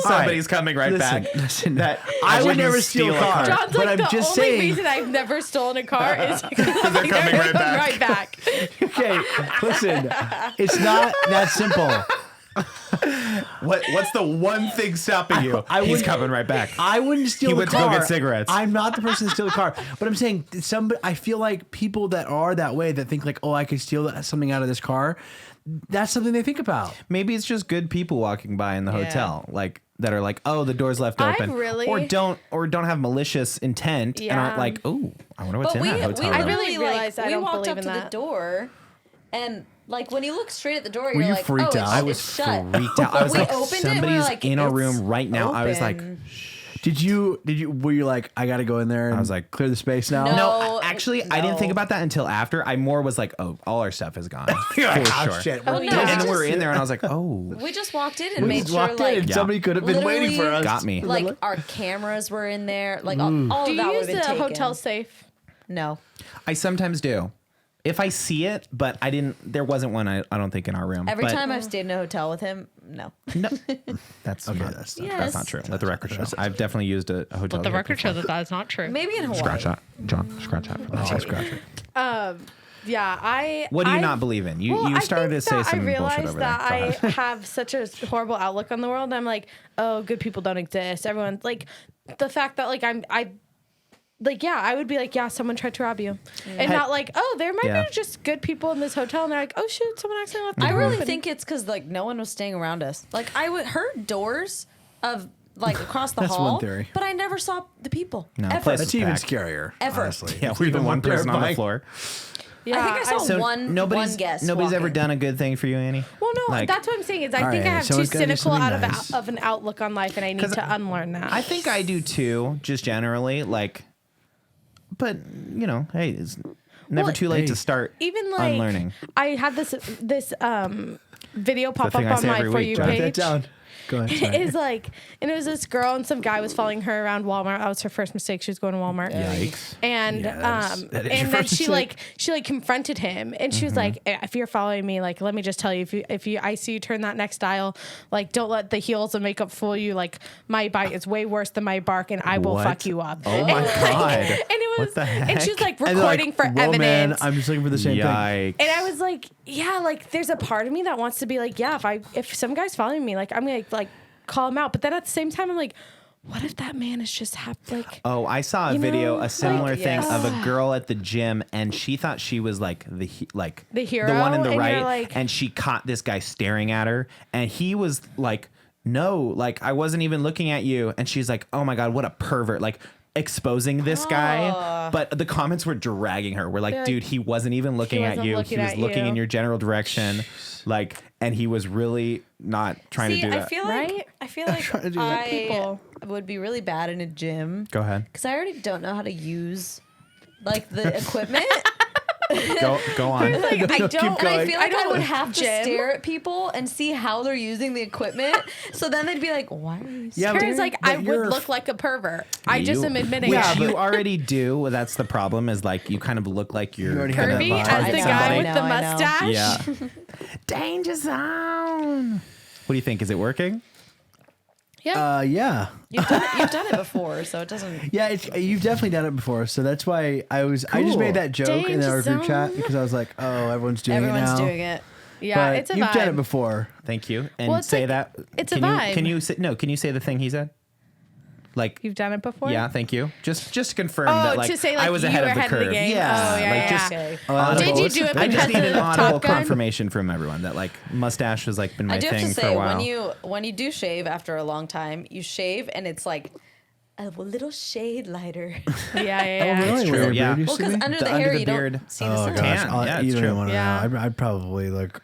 All right, somebody's coming right listen, back. listen. That I would wouldn't never steal a car. John's But like I'm the just only saying- reason I've never stolen a car is because they're coming right back. right back. Okay, listen, it's not that simple. What's the one thing stopping you? I He's wouldn't- coming right back. I wouldn't steal He the went to go car. get cigarettes. I'm not the person to steal the car. But I'm saying I feel like people that are that way, that think like, oh, I could steal something out of this car, that's something they think about. Maybe it's just good people walking by in the Yeah. hotel, like that are like, oh, the door's left I've open, really- or don't have malicious intent and aren't Yeah. like, oh, I wonder what's But in that hotel room. I really literally, realized I we don't walked believe up in to the that. door, and like when you look straight at the door, Were you're you like, freaked oh, out? it's, I was it's shut. freaked out. I But was we like, opened it, and we're somebody's like, in our it's room right now. I was like, open. Were you like, I got to go in there and I was like, clear the space now? No. no, actually, I didn't think no. about that until after. I more was like, oh, all our stuff is gone. You're like, For oh, sure. shit. Oh, we're no. dead. And then we were just- in there, and I was like, oh, We just walked in and We made just sure, walked like, in and Yeah. somebody could have been waiting for literally us. got me. like our cameras were in there, like all Do of you that would use have been the taken. hotel safe? No, I sometimes do. If I see it, but I didn't. There wasn't one. I don't think in our room. every But time I've stayed in a hotel with him, no. No, that's Okay, not, that's not- that's not Yes. true. Let the record show. I've definitely used a hotel. Let the here record before. show that that's not true. Maybe in Hawaii. Scratch that, John. Scratch that. Oh, scratch it. Yeah, I. What do you I- not believe in? You Well, you I started to think say that some I bullshit realized over there. that Go I ahead. have such a horrible outlook on the world. I'm like, oh, good people don't exist. Everyone's like, the fact that like I would be like, yeah, someone tried to rob you, and not like, oh, there might Yeah. be just good people in this hotel, and they're like, oh shoot, someone accidentally left the I door really open. think it's because like no one was staying around us. Like I would heard doors of like across the That's hall, one theory. but I never saw the people. No, ever. place That's even packed. scarier. Ever. Honestly. Yeah, It's we're the even one more person on the terrifying. floor. Yeah, I think I saw So one guest. Nobody's ever walking. done a good thing for you, Annie. Well, no, Like- that's what I'm saying. Is I All think I right, have too someone's gotta do cynical something nice. of an outlook on life, and I need to unlearn that. I think I do too, just generally. Like, but you know, hey, it's never Well, too late Hey. to start even like unlearning. I had this video pop thing I up on say my every For week, You John. Write that page. down. Go ahead. Sorry. Is like, and it was this girl and some guy was following her around Walmart. That was her first mistake. She was going to Walmart. Yikes. And Yes, that is your and then first she mistake. like confronted him, and she was like, "If you're following me, like, let me just tell you, if you I see you turn that next aisle, like, don't let the heels and makeup fool you. Like, my bite is way worse than my bark, and I will What? fuck you up." Oh my god. And it was, What the and she was like And they're like, recording for "Whoa, evidence. man, I'm just looking for the same thing. Yikes. And I was like, yeah, like there's a part of me that wants to be like, yeah, if some guy's following me, like I'm gonna like call him out. But then at the same time, I'm like, what if that man is just like Oh, I saw a You video, know, a similar like, thing yes. of a girl at the gym, and she thought she was like the hero, the one in the and you're right, like- and she caught this guy staring at her, and he was like, "No, like I wasn't even looking at you," and she's like, "Oh my god, what a pervert!" Like exposing this guy, but the comments were dragging her. We're like, They're like, "Dude, he wasn't even looking at wasn't you. looking He was at looking you." in your general direction, like, and he was really not trying See, to do I that." feel like Right? I feel like trying to do that. People. I would be really bad in a gym Go ahead, because I already don't know how to use like the equipment. go on. like, I keep don't. And I going. feel like I, don't would have to gym. stare at people and see how they're using the equipment. So then they'd be like, "Why are you?" Yeah, Karen's like, but I would you're- look like a pervert. I just You- am admitting Which it. you already do. Well, that's the problem. Is like you kind of look like you're You already have that Curvy vibe. as I the know, guy I with know, the I know. mustache. Yeah. Danger zone. What do you think? Is it working? Yeah. Yeah. You've done it before, so it doesn't. Yeah, you've definitely done it before, so that's why I just Cool. made that joke in Danger our group chat zone. because I was like, oh, everyone's doing it Everyone's now. doing it. Yeah, But it's a you've vibe. done it before. Thank you. And Well, it's say like- that. it's a can you, vibe. Can you say no? Can you say the thing he said? Like, You've done it before? yeah. Thank you. Just to confirm Oh, that like, to say, like, I was you ahead were of the ahead of the curve. game? Yeah. Oh, yeah, like yeah. just. Okay. Did you do it I just because need an of audible Top Gun? confirmation from everyone that like mustache has like been my I do have thing to for say a while. when you do shave after a long time, you shave and it's like a little shade lighter. Yeah, yeah, yeah. Oh, really? true, Where your yeah. beard used Well, to because be? under The the under hair the you beard. don't see the Oh sun. gosh, Tan. Yeah, it's you don't true. even want to Yeah. know. I'd probably look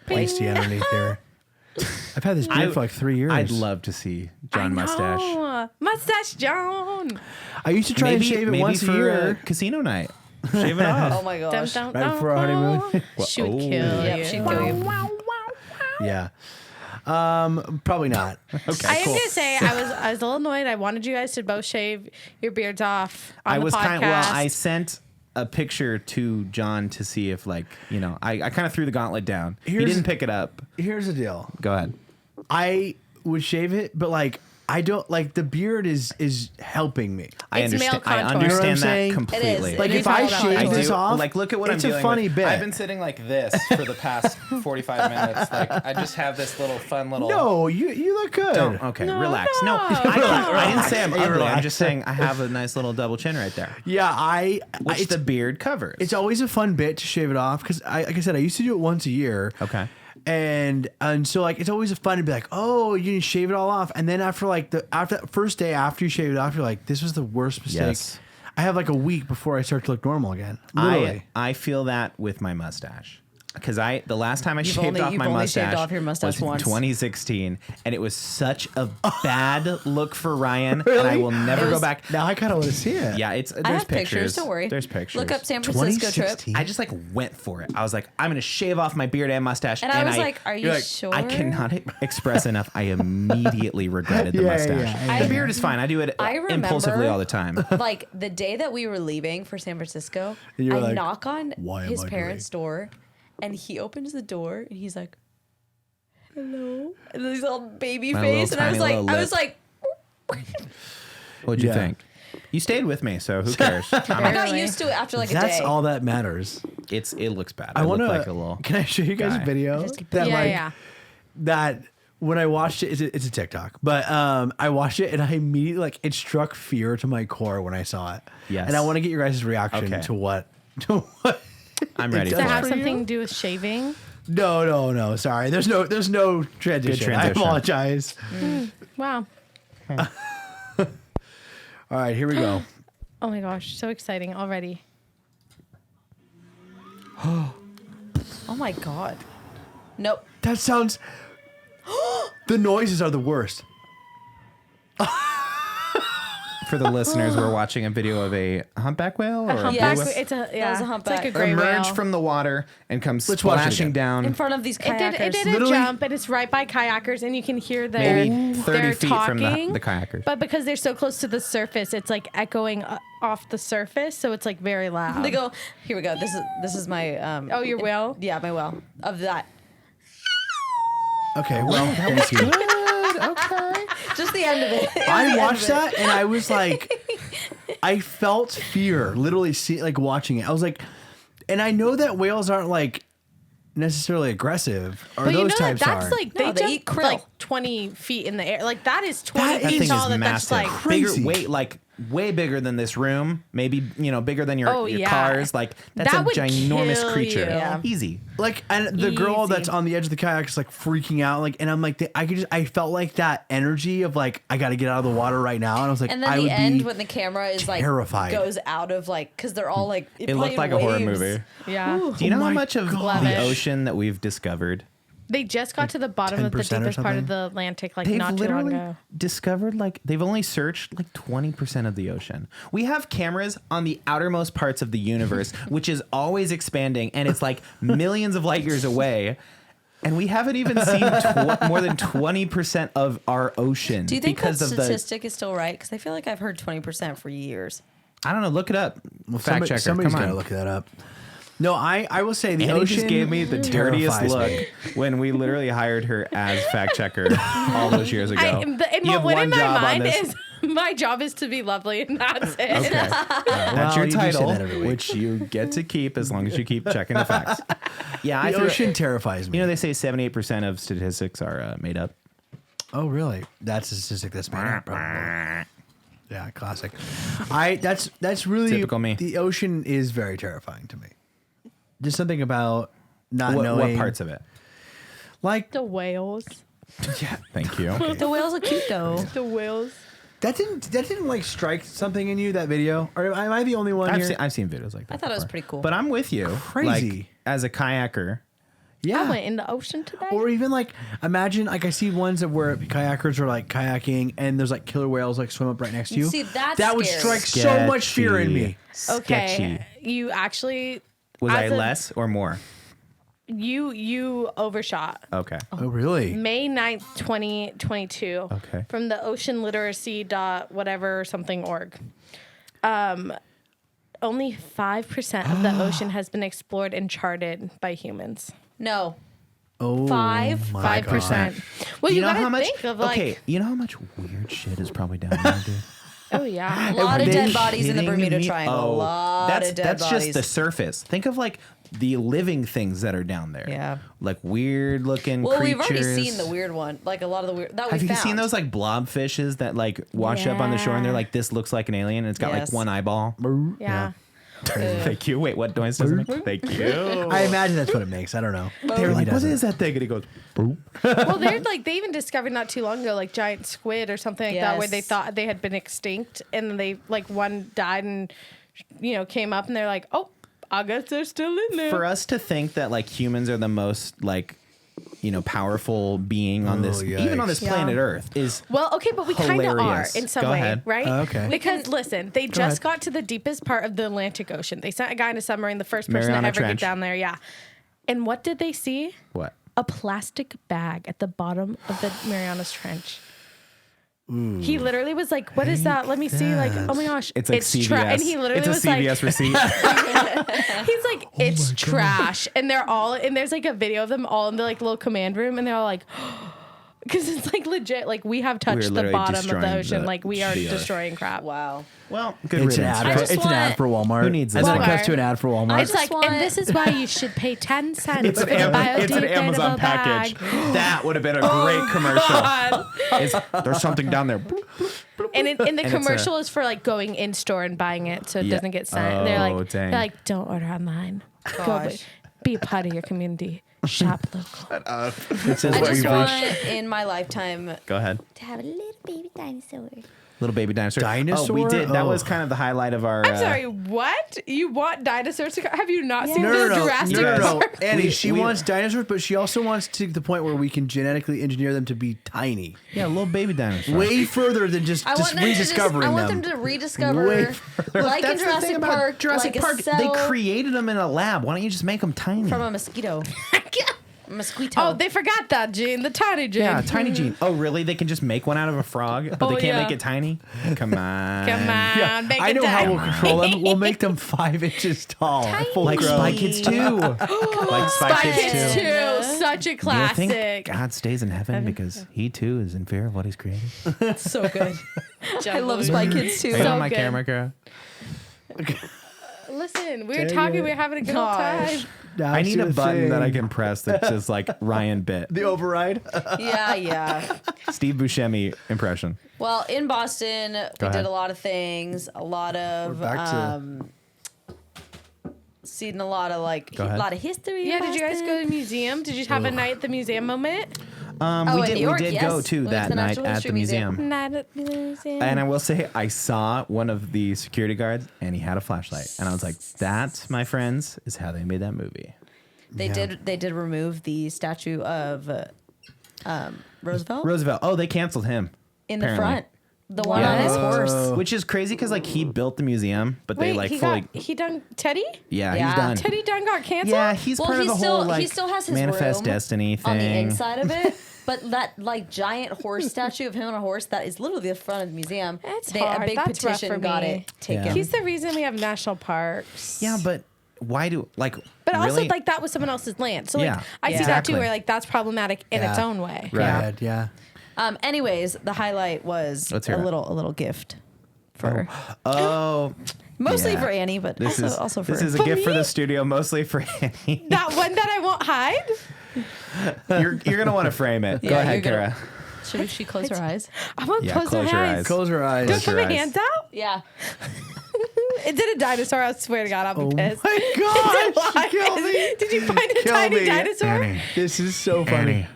pasty underneath here. I've had this beard for like 3 years. I'd love to see John Mustache. know. Mustache John. I used to try and shave it once for a year. Casino night. Shave it off. Oh my gosh. Dum, Right before our honeymoon. She would Oh. kill Yep, you. she'd kill you. Yeah. Probably not. Okay, I am cool. gonna say I was a little annoyed. I wanted you guys to both shave your beards off on I the was podcast. kind of, well, I sent a picture to John to see if like, you know, I kind of threw the gauntlet down. He Here's- didn't pick it up. Here's the deal. Go ahead. I would shave it, but like I don't like the beard is helping me. I It's male understand. I contour. You know what I'm understand that saying? completely. It is. Like It if I all about shave that. this do. off, Like, look at what it's I'm a doing. funny bit. I've been sitting like this for the past 45 minutes. Like, I just have this little fun little. No, you look good. Don't. Okay, No, relax. no. No, I didn't say I'm Hey, ugly. I'm relax. just saying I have a nice little double chin right there, Yeah, which it's, the beard covers. it's always a fun bit to shave it off because like I said, I used to do it once a year. Okay. And so like it's always fun to be like, oh, you can shave it all off, and then after that first day after you shave it off, you're like, this was the worst mistake. Yes. I have like a week before I start to look normal again. Literally. I feel that with my mustache. Because the last time I shaved only- off you've my only mustache, shaved off your mustache was in once. 2016, and it was such a bad look for Ryan, and I will never It go was- back. Now I kind of want to see it. Yeah, there's I have pictures. pictures. Don't worry. There's pictures. Look up San Francisco trip. 2016. I just like went for it. I was like, I'm gonna shave off my beard and mustache, And I was like, are you you're like, sure? I cannot express enough. I immediately regretted the Yeah, mustache. yeah. The beard is fine. I do it I impulsively remember- all the time. Like the day that we were leaving for San Francisco, And you were I like, knock on "Why am his I parents' door, and he opens the door and he's like, "Hello," and this little baby My face, little and tiny little I was lip. like, What'd you Yeah. think? You stayed with me, so who cares? I got Barely. used to it after like a That's day. all that matters. It looks bad. I I want look to. like a little. Can I show you guys guy. a video that Yeah, like yeah. that when I watched it? It's a TikTok, but I watched it and I immediately like it struck fear to my core when I saw it. Yes. And I want to get your guys' reaction Okay. to what. To what I'm ready it for Does it does have it. for something you? to do with shaving? No. Sorry, there's no transition. I transition. apologize. Wow. All right, here we go. Oh my gosh, so exciting already. Oh my God. Nope. That sounds. The noises are the worst. For the listeners, we're watching a video of a humpback whale or a Humpback. blue whale It's a That was a humpback. It's like a gray emerge whale. from the water and come Let's watch it splashing again. down. In front of these kayakers. It did a Literally- jump, and it's right by kayakers, and you can hear their Maybe 30 they're feet talking, from the kayakers. But because they're so close to the surface, it's like echoing off the surface, so it's like very loud. They go, here we go. This is my Oh, your whale? Yeah, my whale. Of that. Okay, well, thank you. Okay. Just the end of it. I watched that and I was like, I felt fear literally like watching it. I was like, and I know that whales aren't like necessarily aggressive or But you those know types that's are. like No, they they eat jump krill. like 20 feet in the air. Like that is 20 That feet That thing tall. is That's massive. like Crazy. Bigger, way bigger than this room. Maybe, bigger than your yeah. cars. Like, that's That a would ginormous kill creature. you. Yeah. Easy. Like, and the girl Easy. that's on the edge of the kayak is like freaking out. Like, and I'm like, I felt like that energy of like, I got to get out of the water right now. And I was like, And then I the would end be when the camera is terrified. like goes out of like because they're all like It looked like a horror movie. yeah. Do you know how my much of Love the it. ocean that we've discovered? They just got to the bottom of the 10% or deepest part of something? the Atlantic like They've not too long literally ago. discovered, like, they've only searched like 20% of the ocean. We have cameras on the outermost parts of the universe, which is always expanding, and it's like millions of light years away. And we haven't even seen more than 20% of our ocean. Do you think that because of statistic is still right? Because I feel like I've heard 20% for years. I don't know. Look it up. Fact checker. Somebody's Come got to on. look that up. No, I will say the Annie ocean just gave me the dirtiest terrifies look me. when we literally hired her as fact checker all those years ago. You have What one in my job on mind this. is my job is to be lovely, and that's it. Okay. That's Well, your you do say title, that every week. which you get to keep as long as you keep checking the facts. Yeah, The ocean terrifies me. You know, they say 78% of statistics are made up. Oh, really? That's a statistic that's made up, probably. Yeah, classic. That's really Typical me. The ocean is very terrifying to me. Just something about not What knowing parts of it? Like The whales. Yeah, thank you. The whales are cute though. The whales. that didn't like strike something in you, that video? Or am I the only one here? I've seen videos like that. I thought it was before. pretty cool. But I'm with you. Crazy. Like, as a kayaker, Yeah. I went in the ocean today. Or even like imagine like I see ones that where kayakers are like kayaking and there's like killer whales like swim up right next to you. See, that's that would scary. strike so much fear in me. okay, Sketchy. you actually Was I as a- less or more? You overshot. Okay. Oh really? May 9th, 2022. Okay. From the ocean literacy dot whatever something org. Only 5% of the ocean has been explored and charted by humans. No. Oh 5? my 5%. God. Well, you, know gotta how much? think of like, okay, you know how much weird shit is probably down there, dude. oh yeah. A lot of they dead bodies in the Kidding Bermuda me? Triangle. Oh, A lot of dead that's bodies. just the surface. Think of like the living things that are down there. Yeah. Like weird looking well, creatures. we've already seen the weird one. Like a lot of the weird that we Have you found. seen those like blob fishes that like wash up on the shore and they're Yeah. like, this looks like an alien and it's got like Yes. one eyeball? Yeah. Thank you. Wait, what noise does it make? Thank you. I imagine that's what it makes. I don't know. They were Really like, what doesn't. is that thing? And he goes, boop. Well, they're like they even discovered not too long ago like giant squid or something like that where they Yes. thought they had been extinct and then they like one died and came up and they're like, oh, I guess they're still in there. For us to think that like humans are the most like, powerful being on this, even on this yikes. planet Yeah. Earth is Well, okay, but we kind of are hilarious. in some Go way, ahead. right? Okay. Because listen, they ahead. just got to the deepest part of the Atlantic Ocean. They sent a guy in a submarine, the first person Mariana to ever Trench. get down there. Yeah. And what did they see? what? A plastic bag at the bottom of the Marianas Trench. He literally was like, "What is that? Let me see." Like, oh my gosh, It's like CVS. and he literally it's a was CVS receipt. he's like, "It's trash," and they're all, and there's like a video of them all in the like little command room, and they're all like. Because it's like legit, like we have touched the literally bottom of the destroying ocean, the like we are earth. destroying crap. Wow. Well, good It's an riddance. ad. I For, just it's an ad want- for Walmart. Who needs And this? then it Walmart. cuts to an ad for Walmart. I It's like, just want- and this is why you should pay 10 cents It's for an, the it's an Amazon biodegradable package. bag. That would have been a great commercial. There's something down there. And the it's commercial is for like going in store and buying it so it Yeah. doesn't get sent. They're Oh, like, dang. don't order online. Go Gosh. be a part of your community. Shop local. It says I what just you've want reached. in my lifetime Go ahead. to have a little baby dinosaur. Little baby dinosaur. Dinosaur? Oh, we did. That Oh. was kind of the highlight of our. I'm sorry, what? You want dinosaurs to have you not seen No, the Jurassic no. Park? Annie, she we- wants dinosaurs, but she also wants to the point where we can genetically engineer them to be tiny. Yeah, little baby dinosaur. Way further than just rediscovering I want them. them to rediscover, Way like in That's the thing Jurassic about Park, Jurassic like Park. a cell They created them in a lab. Why don't you just make them tiny? from a mosquito. A mosquito. Oh, they forgot that gene, the tiny gene. yeah, tiny gene. Oh, really? They can just make one out of a frog, but they can't make it tiny? Come on. Come on, Yeah, make I it know how tiny. we'll control them. We'll make them 5 inches tall. Full Like grown. Spy Kids 2. Like Spy Kids 2, such a You classic. think God stays in heaven because he too is in fear of what he's created? so good. I love Spy Kids too. Are you So on my good. camera, Cara? Listen, we were Dang talking, it. we were having a good old time. Now I need see a the button that I thing. can press that's just like Ryan bit. The override. Yeah. Steve Buscemi impression. Well, in Boston, we ahead. did a lot of things. A lot of We're back to- seen a lot of Go ahead. a lot of history. Yeah, in did you guys Boston. go to the museum? Did you have a night at the museum moment? We in did. New York, we did yes. go to We went that to the night Natural at History the museum. Museum. Night at the museum. And I will say, I saw one of the security guards, and he had a flashlight, and I was like, "That, my friends, is how they made that movie." They did remove the statue of Roosevelt Roosevelt. Oh, they canceled him in the apparently. front. The one Yeah. on his horse. which is crazy because like he built the museum, but they Wait, like he fully. he done Teddy? Yeah, Yeah. he's done. Teddy done got canceled? Yeah, he's Well, part of he the still whole like he still has his manifest room destiny thing. on the inside of it. But that like giant horse statue of him on a horse that is literally the front of the museum. It's A hard. big That's rough petition for got me. it taken. Yeah. He's the reason we have national parks. Yeah, but why do like? But also, really? like, that was someone else's land. So, like, Yeah, I see that exactly. too, where, like, that's problematic in its own way. Right. Yeah. Anyways, the highlight was Let's a hear it. little gift for Oh, mostly yeah. for Annie, but this also for this is a For gift for me? the studio, mostly for Annie. That one that I won't hide? you're gonna want to frame it. Go Yeah, ahead, you're gonna- Cara. Should she close her eyes? I want Yeah, close close her your eyes. eyes. Close her eyes. Don't put your my eyes. hands out? Yeah. It did a dinosaur. I swear to God, I'll be pissed. My God, she killed me. Did you find a Kill tiny me. dinosaur? This is so funny.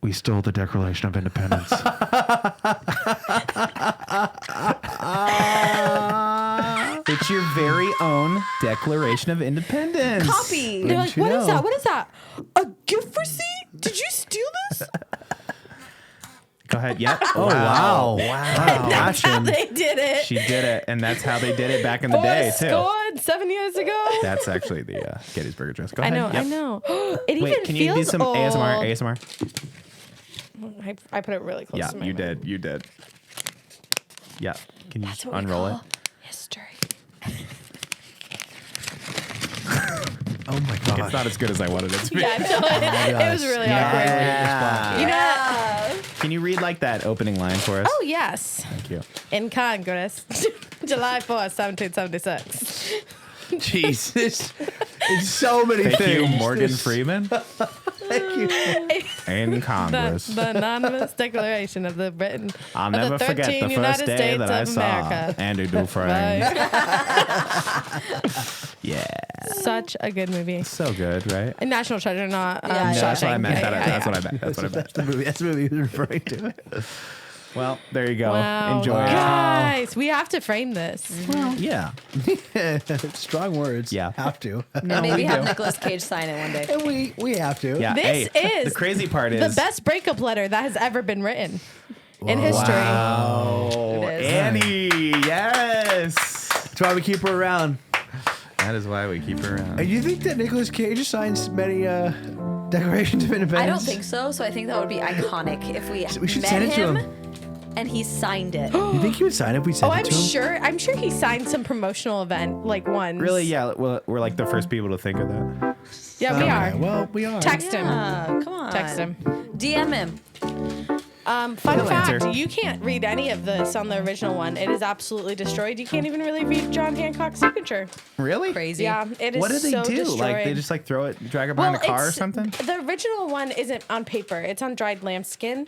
We stole the Declaration of Independence. It's your very own Declaration of Independence. Copy. They're like, you what is know? that? What is that? A gift receipt? Did you steal this? Go ahead. Yep. Oh, wow. That's how Passion. they did it. She did it, and that's how they did it back in the day too. Scored 7 years ago. That's actually the Gettysburg Address. Go I ahead. know, Yep. I know. It even Wait, can you feels do some old. ASMR? I put it really close Yeah, to my you mouth. did. You did. Yeah. Can you That's what we unroll it? call history. Oh my God. It's not as good as I wanted it to be. Yeah, it was really awkward. Yeah. You know, Can you read like that opening line for us? oh yes, Thank you. in Congress, July 4th, 1776. Jesus. It's so many Thank things. you, Morgan This- Freeman. Thank you. In Congress. The anonymous declaration of the Britain. I'll of never the forget 13 the United first day States that I of saw America. Andrew Dufresne. Yeah. Such a good movie. So good, right? A National Treasure, not Yeah, No, that's what I Shawshank. meant. Yeah, That's yeah, what I meant. That's what I meant. That's the movie. That's the movie he was referring to. Well, there you go. Wow. Enjoy it. Guys, we have to frame this. Yeah. Strong words. Yeah. Have to. And maybe we have do. Nicolas Cage sign it one day. And we have to. Yeah. This hey, is the crazy part The is best breakup letter that has ever been written in history. Oh, It is. Annie. Yes. That's why we keep her around. That is why we keep her around. And you think that Nicolas Cage signs many Declarations of Independence? I don't think so. So I think that would be iconic if we should met send it to him, him. and he signed it. You think he would sign it if we sent Oh, it I'm to him? I'm sure he signed some promotional event like once. Really? Yeah. Well, we're like the first people to think of that. Yeah, we Okay, are. Well, we are. Text him. Come on. Text him. DM him. Fun He'll fact: answer. you can't read any of this on the original one. It is absolutely destroyed. You can't even really read John Hancock's signature. Really? Crazy. Yeah, it is. What do they so do? Destroyed. Like they just like throw it, drag it behind a car or it's- something? The original one isn't on paper. It's on dried lambskin.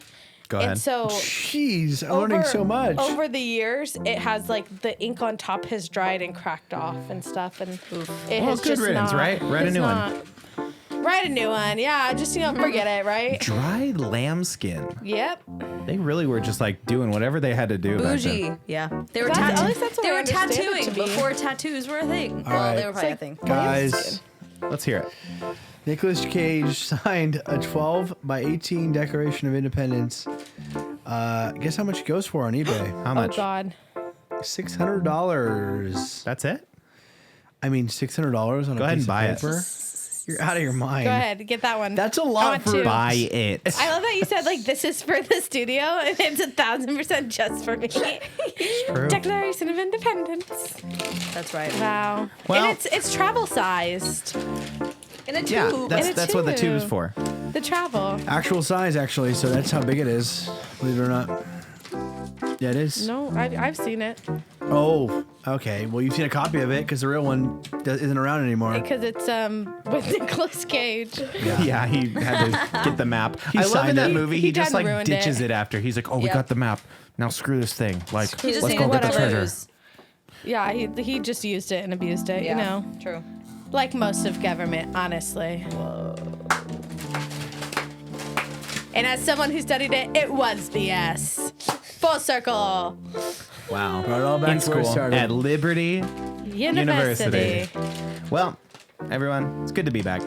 Go ahead. And so Jeez, I'm learning so much. Over the years, it has like the ink on top has dried and cracked off and stuff, and it Well, has good just riddance, not, right? Write a it's new one. not- Write a new one. Yeah, just forget it, right? Dried lambskin. Yep. They really were just like doing whatever they had to do. Back Bougie. then. Yeah. They were At least that's what They I were understand it to tattooing be. before tattoos were a thing. Well, right. they were probably a thing. Guys, Let's hear it. Nicolas Cage signed a 12 by 18 Declaration of Independence. Guess how much it goes for on eBay? How Oh much? God. $600. That's it? I mean, $600 on Go a ahead piece and buy of it. paper? You're out of your mind. Go ahead, get that one. That's a I lot want for two. Buy it. I love that you said like this is for the studio and it's 1,000% just for me. True. Declaration of Independence. That's right. Wow. Well- and it's travel sized. In a tube. Yeah, And a that's what the tube is tube. for. The travel. Actual size, actually, so that's how big it is. Believe it or not. Yeah, it is. No, I've seen it Oh, okay. Well, you've seen a copy of it because the real one isn't around anymore. because it's with Nicolas Cage. Yeah, he had to get the map. I love in signed that it. movie, He he just done like ruined ditches it. it after. He's like, oh, we Yep. got the map. Now screw this thing. Like, He just let's needed go get the whatever. treasure. Yeah, he just used it and abused it, you know, True. like most of government, honestly. And as someone who studied it, it was BS. Full circle. Wow. Brought it all back In to where it school started. at Liberty University. Well, everyone, it's good to be back.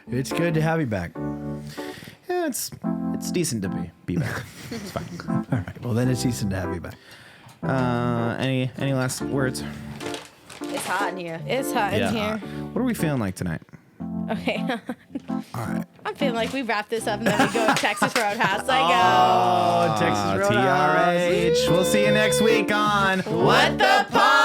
It's good to have you back. Yeah, it's decent to be back. It's fine. All right. Well, then it's decent to have you back. Any last words? It's hot in here. It's hot in here. What are we feeling like tonight? Okay. All right. I'm feeling like we wrap this up and then we go to Texas Roadhouse. Oh, Texas Roadhouse. TRH. We'll see you next week on What the Pod.